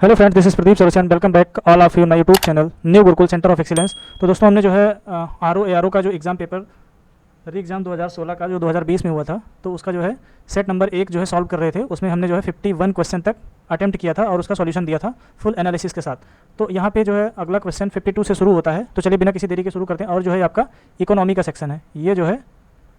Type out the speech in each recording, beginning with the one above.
Hello friends, this is Pradeep Chaurasia and welcome back all of you my YouTube channel new Gurukul centre of excellence. तो दोस्तों, हमने जो है R O का जो एग्ज़ाम पेपर री एग्ज़ाम 2016 का जो 2020 में हुआ था, तो उसका जो है सेट नंबर 1 जो है सॉल्व कर रहे थे। उसमें हमने जो है 51 क्वेश्चन तक अटेम्प्ट किया था और उसका सॉल्यूशन दिया था फुल एनालिसिस के साथ। तो यहाँ पे जो है अगला क्वेश्चन 52 से शुरू होता है। तो चलिए बिना किसी देरी के शुरू करते हैं। और जो है आपका इकोनॉमी का सेक्शन है, ये जो है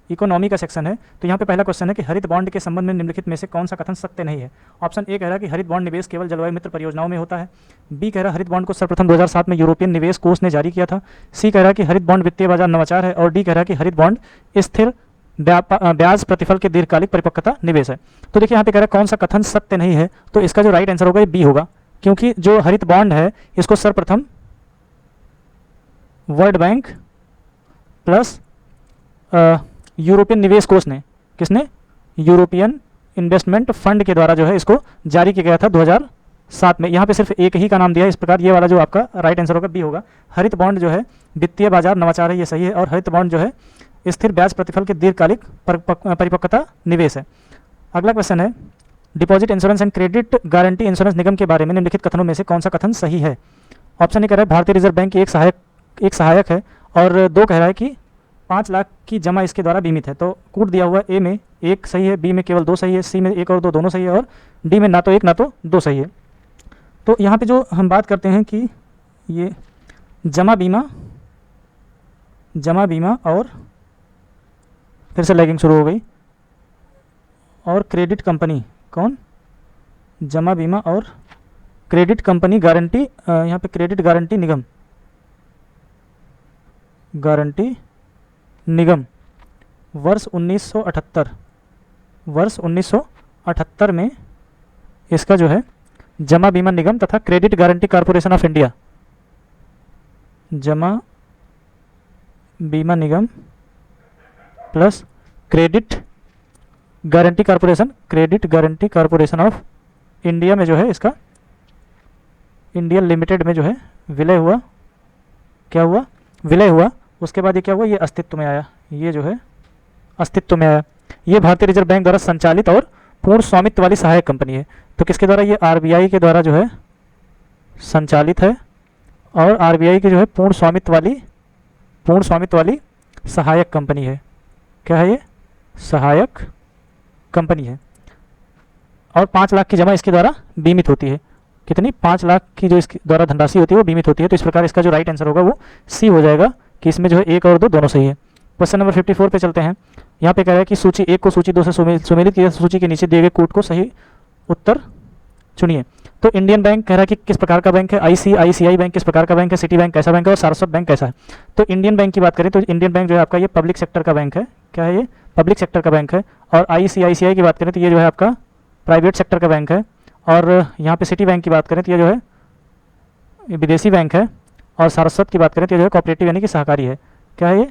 इकोनॉमी का सेक्शन है। तो यहाँ पे पहला क्वेश्चन है कि हरित बॉन्ड के संबंध में निम्नलिखित में से कौन सा कथन सत्य नहीं है। ऑप्शन ए कह रहा है कि हरित बॉन्ड निवेश केवल जलवायु मित्र परियोजनाओं में होता है। बी कह रहा है हरित बॉन्ड को सर्वप्रथम 2007 में यूरोपियन निवेश कोष ने जारी किया था। सी कह रहा है कि हरित बॉन्ड वित्तीय बाजार नवाचार है। और डी कह रहा है कि हरित बॉन्ड स्थिर ब्याज प्रतिफल के दीर्घकालिक परिपक्वता निवेश है। तो देखिए यहाँ पे कह रहा है कौन सा कथन सत्य नहीं है, तो इसका जो राइट आंसर होगा ये बी होगा, क्योंकि जो हरित बॉन्ड है इसको सर्वप्रथम वर्ल्ड बैंक प्लस यूरोपियन निवेश कोष ने, किसने, यूरोपियन इन्वेस्टमेंट फंड के द्वारा जो है इसको जारी किया गया था 2007 में। यहाँ पे सिर्फ एक ही का नाम दिया है, इस प्रकार ये वाला जो आपका राइट आंसर होगा बी होगा। हरित बॉन्ड जो है वित्तीय बाजार नवाचार है, ये सही है। और हरित बॉन्ड जो है स्थिर ब्याज प्रतिफल के दीर्घकालिक परिपक्वता निवेश है। अगला क्वेश्चन है deposit insurance and credit guarantee insurance निगम के बारे में निम्नलिखित कथनों में से कौन सा कथन सही है। ऑप्शन ए कह रहा है भारतीय रिजर्व बैंक की एक सहायक है। और दो कह रहा है कि 5 लाख की जमा इसके द्वारा बीमित है। तो कूट दिया हुआ ए में एक सही है, बी में केवल 2 सही है, सी में 1 और 2 दोनों सही है, और डी में ना तो 1 ना तो 2 सही है। तो यहाँ पे जो हम बात करते हैं कि ये जमा बीमा और फिर से लैगिंग शुरू हो गई, और क्रेडिट कंपनी, कौन, जमा बीमा और क्रेडिट कंपनी गारंटी, यहाँ पे क्रेडिट गारंटी निगम वर्ष 1978 में इसका जो है जमा बीमा निगम तथा credit guarantee corporation of India, जमा बीमा निगम plus credit guarantee corporation of India में जो है इसका इंडिया लिमिटेड में जो है विलय हुआ। उसके बाद ये क्या हुआ, ये अस्तित्व में आया, ये जो है अस्तित्व में आया। ये भारतीय रिजर्व बैंक द्वारा संचालित और पूर्ण स्वामित्व वाली सहायक कंपनी है। तो किसके द्वारा, ये आरबीआई के द्वारा जो है संचालित है, और आरबीआई की जो है पूर्ण स्वामित्व वाली सहायक कंपनी है। क्या है, ये सहायक कंपनी है। और 5 लाख की जमा इसके द्वारा बीमित होती है। कितनी, 5 लाख की जो इसके द्वारा धनराशि होती है वो बीमित होती है। तो इस प्रकार इसका जो राइट आंसर होगा वो सी हो जाएगा, कि इसमें जो है 1 और 2 दोनों सही है। क्वेश्चन नंबर 54 पे चलते हैं। यहाँ पे कह रहा है कि सूची 1 को सूची 2 से सुमेलित किया, सूची के नीचे दिए गए कूट को सही उत्तर चुनिए। तो इंडियन बैंक कह रहा है कि किस प्रकार का बैंक है, आईसीआईसीआई बैंक किस प्रकार का बैंक है, सिटी बैंक कैसा बैंक है, और सारस्वत बैंक कैसा है। तो इंडियन बैंक की बात करें तो इंडियन बैंक जो है आपका ये पब्लिक सेक्टर का बैंक है। क्या है, ये पब्लिक सेक्टर का बैंक है। और आईसीआईसीआई की बात करें तो ये जो है आपका प्राइवेट सेक्टर का बैंक है। और यहाँ पे सिटी बैंक की बात करें तो ये जो है विदेशी बैंक है। और सारस्वत की बात करें तो ये जो है कोऑपरेटिव यानी कि सहकारी है। क्या है,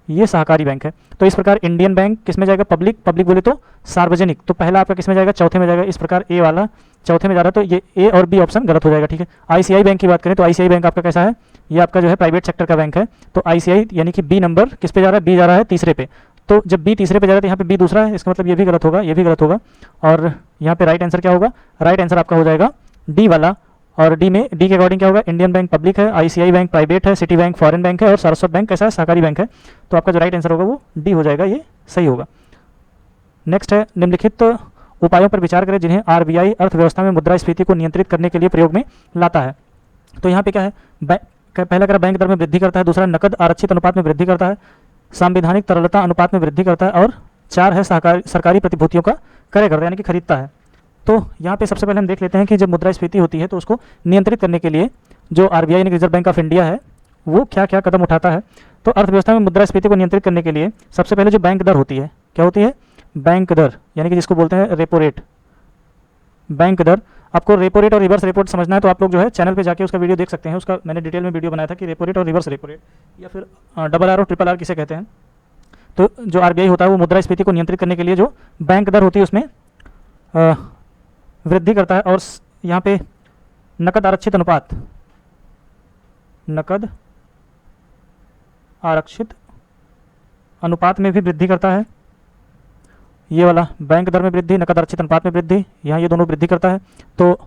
ये सहकारी बैंक है। तो इस प्रकार इंडियन बैंक किस में जाएगा, पब्लिक बोले तो सार्वजनिक। तो पहला आपका किस में जाएगा, चौथे में जाएगा। इस प्रकार ए वाला चौथे में जा रहा है, तो ये ए और बी ऑप्शन गलत हो जाएगा। ठीक है। आईसीआई बैंक की बात करें तो आईसीआई बैंक आपका कैसा है, ये आपका जो है प्राइवेट सेक्टर का बैंक है। तो आईसीआई यानी कि बी नंबर किस पे जा रहा है, बी जा रहा है तीसरे पे। तो जब बी तीसरे पे जा रहा है तो यहाँ पे बी दूसरा है, इसका मतलब ये भी गलत होगा, ये भी गलत होगा। और यहाँ पे राइट आंसर क्या होगा, राइट आंसर आपका हो जाएगा डी वाला। और डी के अकॉर्डिंग क्या होगा, इंडियन बैंक पब्लिक है, आईसीआई बैंक प्राइवेट है, सिटी बैंक फॉरेन बैंक है, और सारस्वत बैंक कैसा है, सहकारी बैंक है। तो आपका जो राइट आंसर होगा वो डी हो जाएगा, ये सही होगा। नेक्स्ट है निम्नलिखित उपायों पर विचार करें जिन्हें आरबीआई अर्थव्यवस्था में मुद्रास्फीति को नियंत्रित करने के लिए प्रयोग में लाता है। तो यहाँ पे क्या है, पहला कह बैंक दर में वृद्धि करता है, दूसरा नकद आरक्षित अनुपात में वृद्धि करता है, संवैधानिक तरलता अनुपात में वृद्धि करता है, और 4 है सरकारी प्रतिभूतियों का क्रय करता है यानी कि खरीदता है। तो यहाँ पे सबसे पहले हम देख लेते हैं कि जब मुद्रास्फीति होती है तो उसको नियंत्रित करने के लिए जो आरबीआई यानी रिजर्व बैंक ऑफ इंडिया है वो क्या क्या कदम उठाता है। तो अर्थव्यवस्था में मुद्रास्फीति को नियंत्रित करने के लिए सबसे पहले जो बैंक दर होती है, क्या होती है, बैंक दर, यानी कि जिसको बोलते हैं रेपो रेट। बैंक दर, आपको रेपो रेट और रिवर्स रेपो रेट समझना है तो आप लोग जो है चैनल पे जाके उसका वीडियो देख सकते हैं। उसका मैंने डिटेल में वीडियो बनाया था कि रेपो रेट और रिवर्स रेपो रेट, या फिर डबल आर और ट्रिपल आर किसे कहते हैं। तो जो आरबीआई होता है वो मुद्रास्फीति को नियंत्रित करने के लिए जो बैंक दर होती है उसमें वृद्धि करता है। और यहाँ पे नकद आरक्षित अनुपात में भी वृद्धि करता है। ये वाला बैंक दर में वृद्धि, नकद आरक्षित अनुपात में वृद्धि, यहाँ ये दोनों वृद्धि करता है। तो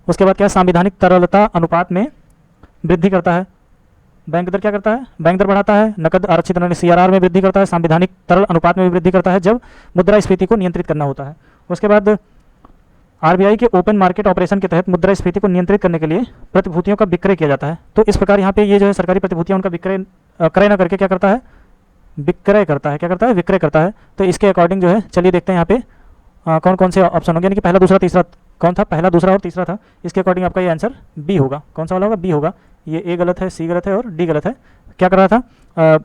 उसके बाद क्या है, सांविधानिक तरलता अनुपात में वृद्धि करता है। बैंक दर क्या करता है, बैंक दर बढ़ाता है। नकद आरक्षित ऋण CRR में वृद्धि करता है। सांविधानिक तरल अनुपात में भी वृद्धि करता है जब मुद्रास्फीति को नियंत्रित करना होता है। उसके बाद RBI के ओपन मार्केट ऑपरेशन के तहत मुद्रास्फीति को नियंत्रित करने के लिए प्रतिभूतियों का विक्रय किया जाता है। तो इस प्रकार यहाँ पे ये जो है सरकारी प्रतिभूतियाँ उनका विक्रय क्रय ना करके क्या करता है, विक्रय करता है। क्या करता है, विक्रय करता है। तो इसके अकॉर्डिंग जो है चलिए देखते हैं यहाँ पे कौन कौन से ऑप्शन होंगे, यानी कि पहला दूसरा तीसरा कौन था, पहला दूसरा और तीसरा था। इसके अकॉर्डिंग आपका ये आंसर बी होगा। कौन सा वाला होगा, बी होगा। ये ए गलत है, सी गलत है और डी गलत है। क्या कर रहा था,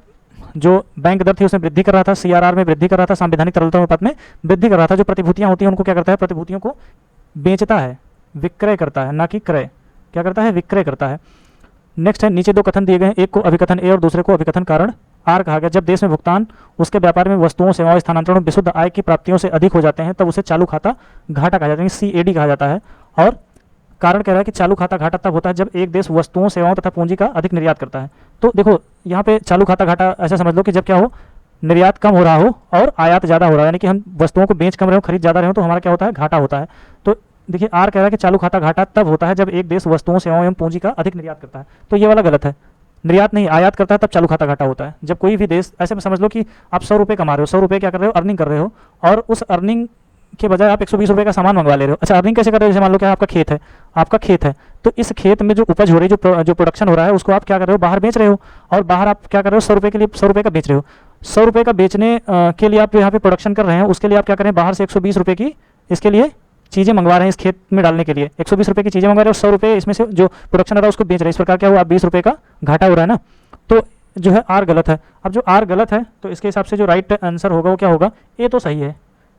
जो बैंक दर थी उसमें वृद्धि कर रहा था, CRR में वृद्धि कर रहा था, संवैधानिक तरलता अनुपात में वृद्धि कर रहा था। जो प्रतिभूतियां होती हैं उनको क्या करता है, प्रतिभूतियों को बेचता है, विक्रय करता है, ना कि क्रय। क्या करता है, विक्रय करता है। नेक्स्ट है, नीचे दो कथन दिए गए हैं, एक को अभिकथन ए और दूसरे को अभिकथन कारण आर कहा गया। जब देश में भुगतान उसके व्यापार में वस्तुओं सेवाओं स्थानांतरण विशुद्ध आय की प्राप्तियों से अधिक हो जाते हैं तब उसे चालू खाता घाटा कहा जाता है, CAD कहा जाता है। और कारण कह रहा है कि चालू खाता घाटा तब होता है जब एक देश वस्तुओं सेवाओं तथा पूंजी का अधिक निर्यात करता है। तो देखो यहाँ पे चालू खाता घाटा ऐसा समझ लो कि जब क्या हो, निर्यात कम हो रहा हो और आयात ज़्यादा हो रहा है, यानी कि हम वस्तुओं को बेच कम रहे हो, खरीद ज़्यादा रहे हो, तो हमारा क्या होता है, घाटा होता है। तो देखिए आर कह रहा है कि चालू खाता घाटा तब होता है जब एक देश वस्तुओं सेवाओं एवं पूंजी का अधिक निर्यात करता है। तो ये वाला गलत है, निर्यात नहीं आयात करता है तब चालू खाता घाटा होता है। जब कोई भी देश, ऐसे में समझ लो कि आप 100 रुपये कमा रहे हो, 100 रुपये क्या कर रहे हो, अर्निंग कर रहे हो, और उस अर्निंग के बजाय आप 120 रुपये का सामान मंगवा ले रहे हो। अच्छा, अर्निंग कैसे कर रहे हो, जैसे मान लो क्या आपका खेत है, आपका खेत है, तो इस खेत में जो उपज हो रही है, जो प्रोडक्शन हो रहा है, उसको आप क्या कर रहे हो, बाहर बेच रहे हो। और बाहर आप क्या कर रहे हो, 100 रुपये के लिए 100 रुपये का बेच रहे हो। 100 रुपये का बेचने के लिए आप यहाँ पे प्रोडक्शन कर रहे हैं, उसके लिए आप क्या करें, बाहर से 120 रुपये की इसके लिए चीज़ें मंगवा रहे हैं, इस खेत में डालने के लिए 120 रुपये की चीज़ें मंगवा रहे हैं और 100 रुपये इसमें से जो प्रोडक्शन हो रहा है उसको बेच रहे हैं। इस प्रकार क्या हुआ, आप 20 रुपये का घाटा हो रहा है ना। तो जो है आर गलत है। अब जो आर गलत है तो इसके हिसाब से जो राइट आंसर होगा वो क्या होगा, ए तो सही है।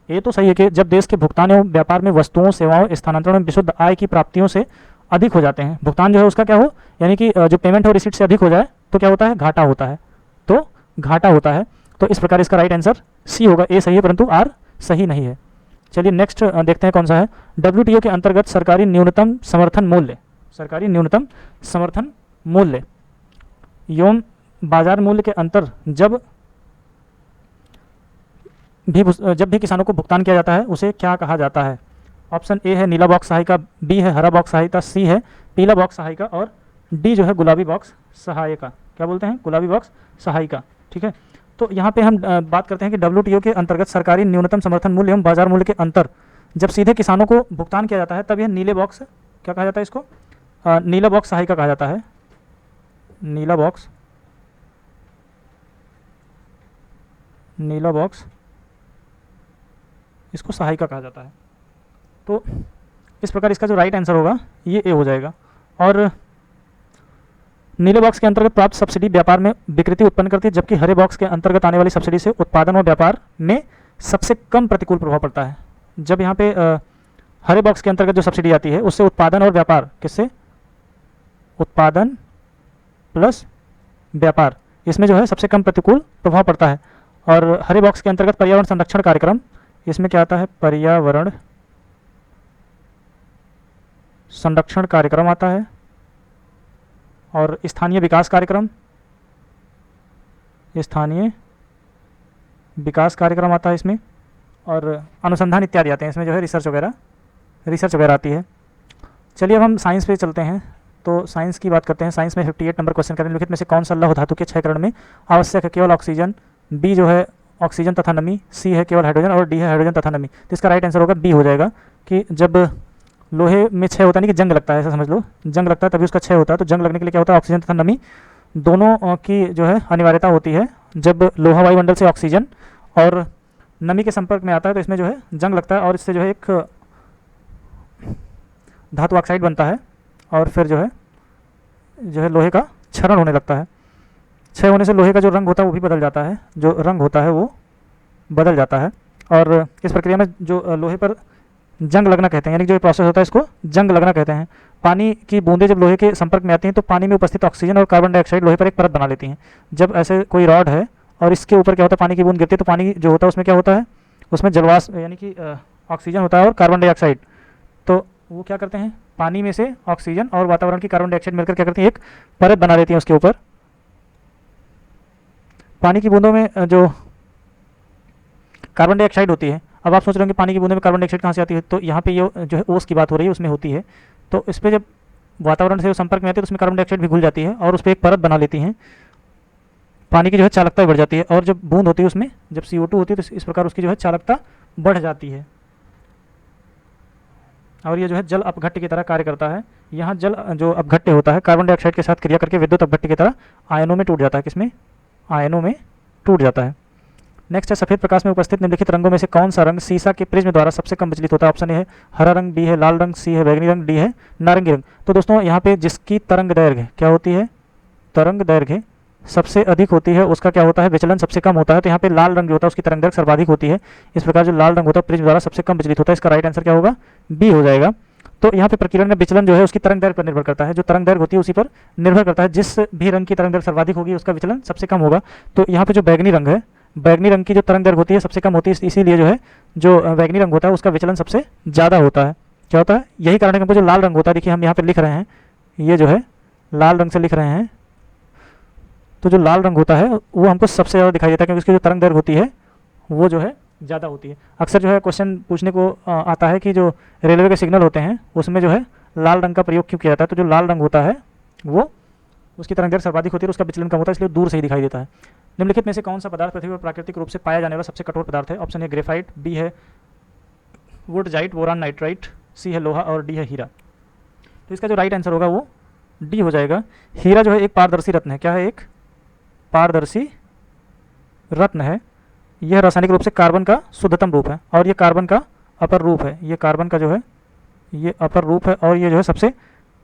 ए तो सही है कि जब देश के भुगतान एवं व्यापार में वस्तुओं सेवाओं स्थानांतरण में विशुद्ध आय की प्राप्तियों से अधिक हो जाते हैं, भुगतान जो है उसका क्या हो, यानी कि जो पेमेंट हो रिसीट से अधिक हो जाए तो क्या होता है, घाटा होता है। तो घाटा होता है। तो इस प्रकार इसका राइट आंसर सी होगा। ए सही है परंतु आर सही नहीं है। चलिए नेक्स्ट देखते हैं कौन सा है। WTO के अंतर्गत सरकारी न्यूनतम समर्थन मूल्य, सरकारी न्यूनतम समर्थन मूल्य एवं बाजार मूल्य के अंतर जब भी किसानों को भुगतान किया जाता है उसे क्या कहा जाता है। ऑप्शन ए है नीला बॉक्स सहायिका, बी है हरा बॉक्स सहायिका, सी है पीला बॉक्स सहायिका और डी जो है गुलाबी बॉक्स सहायिका। क्या बोलते हैं, गुलाबी बॉक्स सहायिका। ठीक है, तो यहाँ पे हम बात करते हैं कि WTO के अंतर्गत सरकारी न्यूनतम समर्थन मूल्य एवं बाजार मूल्य के अंतर जब सीधे किसानों को भुगतान किया जाता है तब यह नीले बॉक्स, क्या कहा जाता है इसको, नीला बॉक्स सहायिका कहा जाता है। नीला बॉक्स, नीला बॉक्स इसको सहायिका कहा जाता है। तो इस प्रकार इसका जो राइट आंसर होगा ये ए हो जाएगा। और नीले बॉक्स के अंतर्गत प्राप्त सब्सिडी व्यापार में विकृति उत्पन्न करती है, जबकि हरे बॉक्स के अंतर्गत आने वाली सब्सिडी से उत्पादन और व्यापार में सबसे कम प्रतिकूल प्रभाव पड़ता है। जब यहाँ पे हरे बॉक्स के अंतर्गत जो सब्सिडी आती है उससे उत्पादन और व्यापार, किससे, उत्पादन प्लस व्यापार, इसमें जो है सबसे कम प्रतिकूल प्रभाव पड़ता है। और हरे बॉक्स के अंतर्गत पर्यावरण संरक्षण कार्यक्रम, इसमें क्या आता है, पर्यावरण संरक्षण कार्यक्रम आता है और स्थानीय विकास कार्यक्रम, स्थानीय विकास कार्यक्रम आता है इसमें, और अनुसंधान इत्यादि आते हैं इसमें, जो है रिसर्च वगैरह आती है। चलिए अब हम साइंस पे चलते हैं। तो साइंस की बात करते हैं। साइंस में 58 नंबर क्वेश्चन करें। निम्नलिखित में से कौन सा लौह धातु के क्षयकरण में आवश्यक है, केवल ऑक्सीजन, बी जो है ऑक्सीजन तथा नमी, सी है केवल हाइड्रोजन और डी है हाइड्रोजन तथा नमी। तो इसका राइट आंसर होगा बी हो जाएगा कि जब लोहे में क्षय होता है, नहीं कि जंग लगता है, ऐसा समझ लो, जंग लगता है तभी उसका क्षय होता है। तो जंग लगने के लिए क्या होता है, ऑक्सीजन तथा नमी दोनों की जो है अनिवार्यता होती है। जब लोहा वायुमंडल से ऑक्सीजन और नमी के संपर्क में आता है तो इसमें जो है जंग लगता है और इससे जो है एक धातु ऑक्साइड बनता है और फिर जो है लोहे का क्षरण होने लगता है। क्षय होने से लोहे का जो रंग होता है वो भी बदल जाता है, जो रंग होता है वो बदल जाता है। और इस प्रक्रिया में जो लोहे पर जंग लगना कहते हैं, यानी जो ये प्रोसेस होता है इसको जंग लगना कहते हैं। पानी की बूंदें जब लोहे के संपर्क में आती हैं तो पानी में उपस्थित ऑक्सीजन और कार्बन डाइऑक्साइड लोहे पर एक परत बना लेती हैं। जब ऐसे कोई रॉड है और इसके ऊपर क्या होता है, पानी की बूंद गिरती है तो पानी जो होता है उसमें क्या होता है, उसमें जलवाष्प यानी कि ऑक्सीजन होता है और कार्बन डाइऑक्साइड। तो वो क्या करते हैं, पानी में से ऑक्सीजन और वातावरण की कार्बन डाइऑक्साइड मिलकर क्या करती है, एक परत बना लेती है उसके ऊपर। पानी की बूंदों में जो कार्बन डाइऑक्साइड होती है, अब आप सोच रहे हो कि पानी की बूंदों में कार्बन डाइऑक्साइड कहाँ से आती है, तो यहाँ पे ये जो है ओस की बात हो रही है उसमें होती है। तो इस पर जब वातावरण से संपर्क में आती है तो उसमें कार्बन डाइऑक्साइड भी घुल जाती है और उस पर एक परत बना लेती हैं, पानी की जो है चालकता भी बढ़ जाती है। और जब बूंद होती है उसमें, जब CO2 होती है तो इस प्रकार उसकी जो है चालकता बढ़ जाती है और ये जो है जल अपघट्य की तरह कार्य करता है। यहाँ जल जो अपघट्य होता है कार्बन डाइऑक्साइड के साथ क्रिया करके विद्युत अपघट्य की तरह आयनों में टूट जाता है। किसमें? आयनों में टूट जाता है। नेक्स्ट है सफेद प्रकाश में उपस्थित निम्नलिखित रंगों में से कौन सा रंग सीसा के प्रिज्म द्वारा सबसे कम विचलित होता है? ऑप्शन ए है हरा रंग, बी है लाल रंग, सी है बैंगनी रंग, डी है नारंगी रंग। तो दोस्तों यहाँ पे जिसकी तरंग दैर्घ्य क्या होती है? तरंग दैर्घ्य सबसे अधिक होती है उसका क्या होता है? विचलन सबसे कम होता है। तो यहाँ पे लाल रंग जो होता है उसकी तरंग दैर्घ्य सर्वाधिक होती है। इस प्रकार जो लाल रंग होता है प्रिज्म द्वारा सबसे कम विचलित होता है। इसका राइट आंसर क्या होगा? बी हो जाएगा। तो यहाँ पे प्रकीर्णन का विचलन जो है उसकी तरंग दैर्घ्य पर निर्भर करता है। जो तरंग दैर्घ्य होती है उसी पर निर्भर करता है। जिस भी रंग की तरंग दैर्घ्य सर्वाधिक होगी उसका विचलन सबसे कम होगा। तो यहाँ पे जो बैगनी रंग है, बैगनी रंग की जो तरंग दैर्घ्य होती है सबसे कम होती है, इसीलिए जो है जो बैगनी रंग होता है उसका विचलन सबसे ज़्यादा होता है। क्या होता है? यही कारण है कि हमको जो लाल रंग होता है, देखिए हम यहाँ पे लिख रहे हैं, ये जो है लाल रंग से लिख रहे हैं, तो जो लाल रंग होता है वो हमको सबसे ज़्यादा दिखाई देता है क्योंकि उसकी जो तरंग दैर्घ्य होती है वो जो है ज़्यादा होती है। अक्सर जो है क्वेश्चन पूछने को आता है कि जो रेलवे के सिग्नल होते हैं उसमें जो है लाल रंग का प्रयोग क्यों किया जाता है? तो जो लाल रंग होता है वो उसकी तरंग दैर्घ्य सर्वाधिक होती है और उसका विचलन कम होता है, इसलिए दूर से ही दिखाई देता है। निम्नलिखित में से कौन सा पदार्थ पृथ्वी पर प्राकृतिक रूप से पाया जाने वाला सबसे कठोर पदार्थ है? ऑप्शन ए ग्रेफाइट, बी है वुडजाइट बोरान नाइट्राइट, सी है लोहा और डी है हीरा। तो इसका जो राइट आंसर होगा वो डी हो जाएगा। हीरा जो है एक पारदर्शी रत्न है। क्या है? एक पारदर्शी रत्न है। यह रासायनिक रूप से कार्बन का शुद्धतम रूप है और ये कार्बन का अपर रूप है। ये कार्बन का जो है ये अपर रूप है और ये जो है सबसे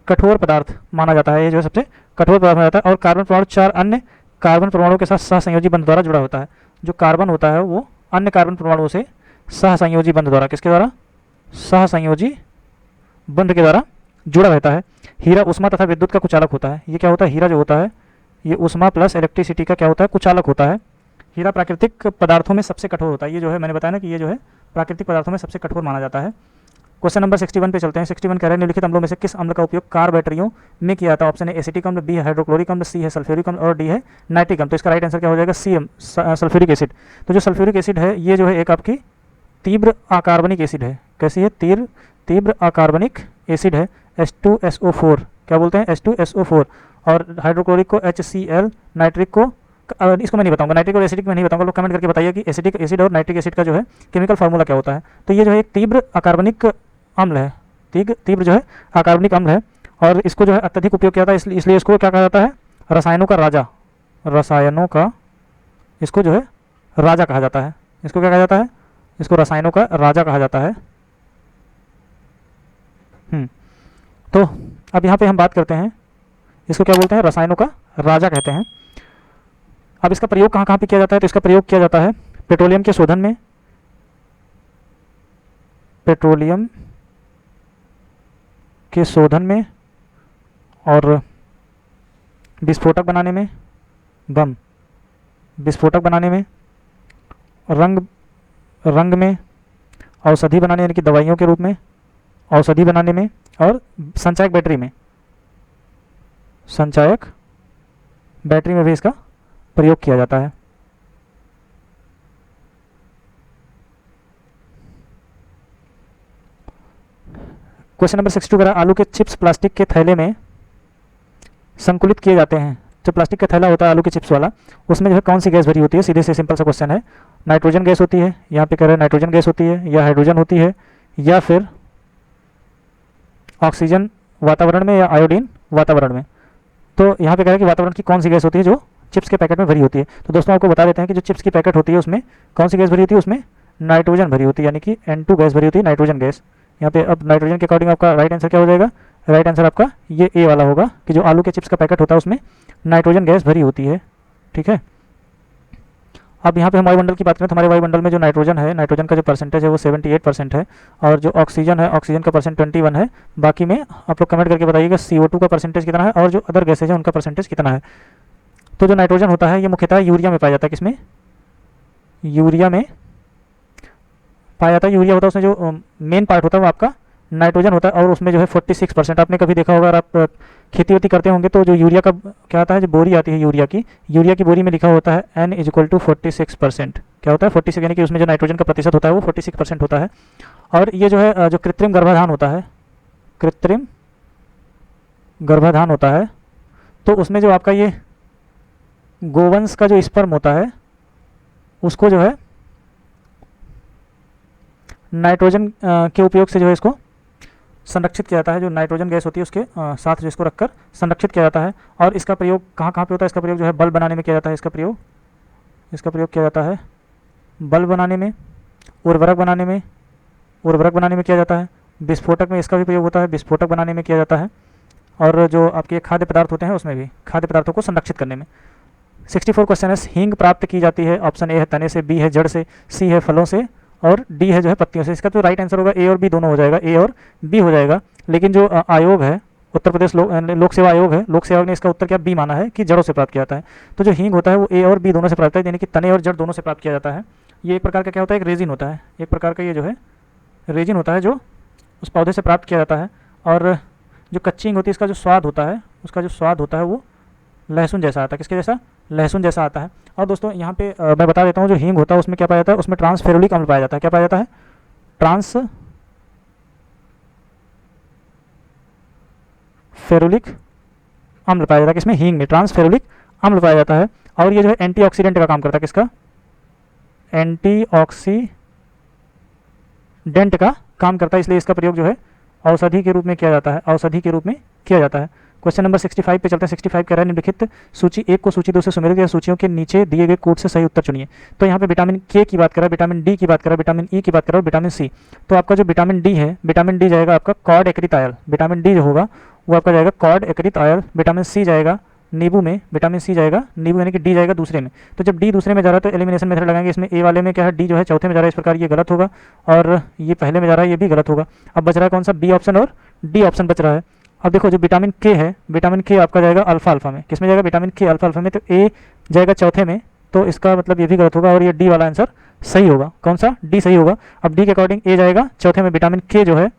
कठोर पदार्थ माना जाता है। ये जो है सबसे कठोर पदार्थ माना जाता है और कार्बन परमाणु 4 अन्य कार्बन परमाणुओं के साथ सहसंयोजी बंध द्वारा जुड़ा होता है। जो कार्बन होता है वो अन्य कार्बन परमाणुओं से सहसंयोजी बंध द्वारा, किसके द्वारा? सहसंयोजी बंध के द्वारा जुड़ा रहता है। हीरा ऊष्मा तथा विद्युत का कुचालक होता है। ये क्या होता है? हीरा जो होता है ये ऊष्मा प्लस इलेक्ट्रिसिटी का क्या होता है? कुचालक होता है। हीरा प्राकृतिक पदार्थों में सबसे कठोर होता है। ये जो है मैंने बताया ना कि ये जो है प्राकृतिक पदार्थों में सबसे कठोर माना जाता है। क्वेश्चन नंबर 61 पे चलते हैं। 61 कह रहे हैं निम्नलिखित अम्लों में से किस अम्ल का उपयोग कार बैटरियों में किया जाता है? ऑप्शन ए एसिटिक अम्ल, बी है हाइड्रोक्लोरिक अम्ल, सी है सल्फ्यूरिक अम्ल और डी है नाइट्रिक अम्ल। तो इसका राइट आंसर क्या हो जाएगा? सी सल्फ्यूरिक एसिड। तो जो सल्फ्यूरिक एसिड है ये जो है एक आपकी तीव्र अकार्बनिक एसिड है। कैसी है? तीव्र अकार्बनिक एसिड है। H2SO4 क्या बोलते हैं? H2SO4। और हाइड्रोक्लोरिक को HCl, नाइट्रिक को इसको मैं नहीं बताऊंगा, नाइट्रिक और एसिडिक में नहीं बताऊंगा। लोग कमेंट करके बताइए कि एसिडिक एसिड और नाइट्रिक एसिड का जो है केमिकल फार्मूला क्या होता है। तो ये जो है एक तीव्र अकार्बनिक अम्ल है, तीव्र जो है अकार्बनिक अम्ल है और इसको जो है अत्यधिक उपयोग किया जाता है, इसलिए इसको क्या कहा जाता है? रसायनों का राजा। रसायनों का इसको जो है राजा कहा जाता है। इसको क्या कहा जाता है? इसको रसायनों का राजा कहा जाता है। तो अब यहाँ पे हम बात करते हैं, इसको क्या बोलते हैं? रसायनों का राजा कहते हैं। अब इसका प्रयोग कहाँ कहाँ पे किया जाता है? तो इसका प्रयोग किया जाता है पेट्रोलियम के शोधन में, पेट्रोलियम के शोधन में और विस्फोटक बनाने में, बम विस्फोटक बनाने में, रंग में, औषधि बनाने यानी कि दवाइयों के रूप में औषधि बनाने में और संचायक बैटरी में, संचायक बैटरी में भी इसका प्रयोग किया जाता है। क्वेश्चन नंबर 62 कह रहा है आलू के चिप्स प्लास्टिक के थैले में संकुलित किए जाते हैं। जो प्लास्टिक का थैला होता है आलू के चिप्स वाला, उसमें जो है कौन सी गैस भरी होती है? सीधे से सिंपल सा क्वेश्चन है। नाइट्रोजन गैस होती है, यहाँ पे कह रहे हैं नाइट्रोजन गैस होती है, या हाइड्रोजन होती है, या फिर ऑक्सीजन वातावरण में, या आयोडीन वातावरण में। तो यहाँ पे कह रहे हैं कि वातावरण की कौन सी गैस होती है जो चिप्स के पैकेट में भरी होती है। तो दोस्तों आपको बता देते हैं कि जो चिप्स की पैकेट होती है उसमें कौन सी गैस भरी होती है? उसमें नाइट्रोजन भरी होती है, यानी कि N2 गैस भरी होती है, नाइट्रोजन गैस। यहाँ पे अब नाइट्रोजन के अकॉर्डिंग आपका राइट आंसर क्या हो जाएगा? राइट आंसर आपका ये ए वाला होगा कि जो आलू के चिप्स का पैकेट होता है उसमें नाइट्रोजन गैस भरी होती है। ठीक है। अब यहाँ पे हम वायुमंडल की बात करें तो हमारे वायुमंडल में जो नाइट्रोजन है, नाइट्रोजन का जो परसेंटेज है वो 78% है और जो ऑक्सीजन है, ऑक्सीजन का परसेंट 21 है। बाकी में आप लोग कमेंट करके बताइएगा CO2 का परसेंटेज कितना है और जो अदर गैसेज है उनका परसेंटेज कितना है। तो जो नाइट्रोजन होता है ये मुख्यतः यूरिया में पाया जाता है। किसमें? यूरिया में पाया जाता है। यूरिया होता है उसमें जो मेन पार्ट होता है वो आपका नाइट्रोजन होता है और उसमें जो है 46%। आपने कभी देखा होगा, अगर आप खेती वेती करते होंगे तो जो यूरिया का क्या आता है, जो बोरी आती है यूरिया की बोरी में लिखा होता है N = 46%। क्या होता है? 46, यानी कि उसमें जो नाइट्रोजन का प्रतिशत होता है वो 46% होता है। और ये जो है जो कृत्रिम गर्भाधान होता है, कृत्रिम गर्भाधान होता है तो उसमें जो आपका ये गोवंश का जो स्पर्म होता है उसको जो है नाइट्रोजन के उपयोग से जो है इसको संरक्षित किया जाता है। जो नाइट्रोजन गैस होती है उसके साथ जो इसको रखकर संरक्षित किया जाता है। और इसका प्रयोग कहाँ कहाँ पे होता है? इसका प्रयोग जो है बल्ब बनाने में किया जाता है। इसका प्रयोग किया जाता है बल्ब बनाने में, उर्वरक बनाने में किया जाता है। विस्फोटक में इसका भी प्रयोग होता है, विस्फोटक बनाने में किया जाता है। और जो आपके खाद्य पदार्थ होते हैं उसमें भी खाद्य पदार्थों को संरक्षित करने में। 64 क्वेश्चन है, हींग प्राप्त की जाती है। ऑप्शन ए है तने से, बी है जड़ से, सी है फलों से और डी है जो है पत्तियों से। इसका तो राइट आंसर होगा ए और बी दोनों हो जाएगा, ए और बी हो जाएगा। लेकिन जो आयोग है उत्तर प्रदेश लोक सेवा आयोग है, लोक सेवा आयोग ने इसका उत्तर क्या बी माना है कि जड़ों से प्राप्त किया जाता है। तो जो हींग होता है वो ए और बी दोनों से प्राप्त है, यानी कि तने और जड़ दोनों से प्राप्त किया जाता है। ये एक प्रकार का क्या होता है? एक रेजिन होता है, एक प्रकार का ये जो है रेजिन होता है जो उस पौधे से प्राप्त किया जाता है। और जो कच्ची हींग होती है इसका जो स्वाद होता है, उसका जो स्वाद होता है वो लहसुन जैसा आता है। किसके जैसा? लहसुन जैसा आता है। और दोस्तों यहाँ पे मैं बता देता हूँ, जो हींग होता है उसमें क्या पाया जाता है? उसमें ट्रांसफेरुलिक अम्ल पाया जाता है। क्या पाया जाता है? ट्रांसफेरुलिक अम्ल पाया जाता है। किसमें? हींग में ट्रांसफेरुलिक अम्ल पाया जाता है। और ये जो है एंटीऑक्सीडेंट का काम करता है। किसका? एंटीऑक्सीडेंट का काम करता है, इसलिए इसका प्रयोग जो है औषधि के रूप में किया जाता है, औषधि के रूप में किया जाता है। क्वेश्चन नंबर 65 पे चलते हैं। 65 कह रहा है निम्नलिखित सूची 1 को सूची 2 से सुमेलित या सूचियों के नीचे दिए गए कोड से सही उत्तर चुनिए। तो यहाँ पे विटामिन के की बात कर रहा है, विटामिन डी की बात कर रहा है, विटामिन ई की बात कर रहा है और विटामिन सी। तो आपका जो विटामिन डी है, विटामिन डी जाएगा आपका कॉड एक्रित आयल। विटामिन डी जो होगा वो आपका जाएगा कॉड एक्रित आयल। विटामिन सी जाएगा नींबू में, विटामिन सी जाएगा नींबू, यानी कि डी जाएगा दूसरे में। तो जब डी दूसरे में जा रहा है तो एलिमिनेशन मेथड लगाएंगे। इसमें ए वाले में क्या है? डी जो है चौथे में जा रहा है, इस प्रकार ये गलत होगा। और ये पहले में जा रहा है, ये भी गलत होगा। अब बच रहा है कौन सा? बी ऑप्शन और डी ऑप्शन बच रहा है। अब देखो जो विटामिन के है, विटामिन के आपका जाएगा अल्फा अल्फा में। किस में जाएगा? विटामिन के अल्फा अल्फा में। तो ए जाएगा चौथे में, तो इसका मतलब ये भी गलत होगा और ये डी वाला आंसर सही होगा। कौन सा? डी सही होगा। अब डी के अकॉर्डिंग ए जाएगा चौथे में, विटामिन के जो है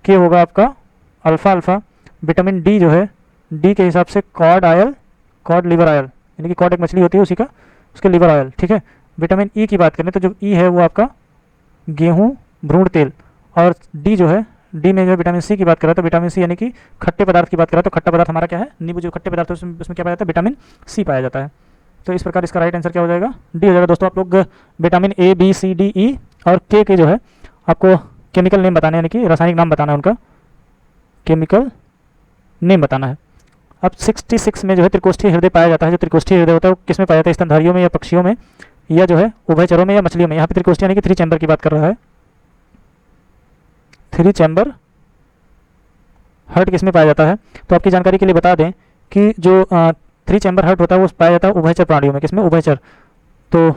के होगा आपका अल्फा अल्फा। विटामिन डी जो है डी के हिसाब से cod oil, cod liver oil, यानी कि कॉड एक मछली होती है उसी का, उसके लिवर आयल। ठीक है। विटामिन ई की बात करें तो जो ई है वो आपका गेहूँ भ्रूण तेल। और डी जो है, डी में जो है विटामिन सी की बात कर रहा है, तो विटामिन सी यानी कि खट्टे पदार्थ की बात कर रहा है। तो खट्टा पदार्थ हमारा क्या है? नींबू। जो खट्टे पदार्थ है उसमें क्या पाया जाता है? विटामिन सी पाया जाता है। तो इस प्रकार इसका राइट आंसर क्या हो जाएगा? डी हो जाएगा। दोस्तों आप लोग vitamin A B C D E और के जो है आपको केमिकल नेम बताना है, यानी कि रासायनिक नाम बताना है, उनका केमिकल नेम बताना है। अब 66 में जो है त्रिकोष्ठीय हृदय पाया जाता है। जो त्रिकोष्ठीय हृदय होता है वो किस में पाया जाता है? स्तनधारियों में या पक्षियों में या जो है उभयचरों में या मछलियों में। यहाँ पे त्रिकोष्ठीय यानी कि 3 चैम्बर की बात कर रहा है। 3 चैम्बर हर्ट किस में पाया जाता है? तो आपकी जानकारी के लिए बता दें कि जो 3 चैम्बर हर्ट होता है वो पाया जाता है उभयचर प्राणियों में। किसमें? उभयचर। तो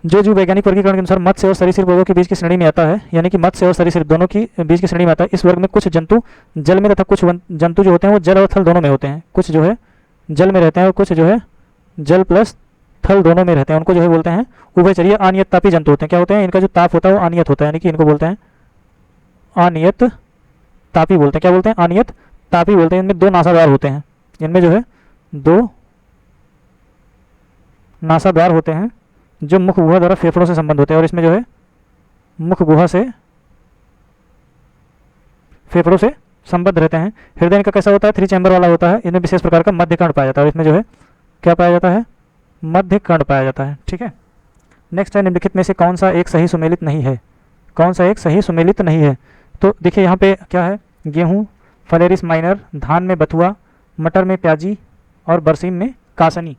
जो वैज्ञानिक वर्गीकरण के अनुसार मत्स्य और सरीसृप वर्गों के बीच की श्रेणी में आता है, यानी कि मत्स्य और सरीसृप दोनों की बीच की श्रेणी में आता है। इस वर्ग में कुछ जंतु जल में तथा कुछ जंतु जो होते हैं वो जल और थल दोनों में होते हैं। कुछ जो है जल में रहते हैं और कुछ जो है जल प्लस थल दोनों में रहते हैं। उनको जो है बोलते हैं उभयचरीय अनियत तापी जंतु होते हैं। क्या होते हैं? इनका जो ताप होता है वो अनियत होता है, यानी कि इनको बोलते हैं अनियत तापी बोलते हैं। क्या बोलते हैं? अनियत तापी बोलते हैं। इनमें 2 नासाद्वार होते हैं, इनमें जो है 2 नासाद्वार होते हैं जो मुख गुहा द्वारा फेफड़ों से संबंध होते हैं। और इसमें जो है मुख गुहा से फेफड़ों से संबद्ध रहते हैं। हृदय इनका कैसा होता है? 3 चैम्बर वाला होता है। इनमें विशेष प्रकार का मध्य कर्ण पाया जाता है और इसमें जो है क्या पाया जाता है? मध्य कर्ण पाया जाता है। ठीक है। नेक्स्ट है निम्नलिखित में से कौन सा एक सही सुमेलित नहीं है? कौन सा एक सही सुमेलित नहीं है? तो देखिए यहाँ पे क्या है? गेहूँ, फलेरिस माइनर, धान में बथुआ, मटर में प्याजी और बरसीम में कासनी।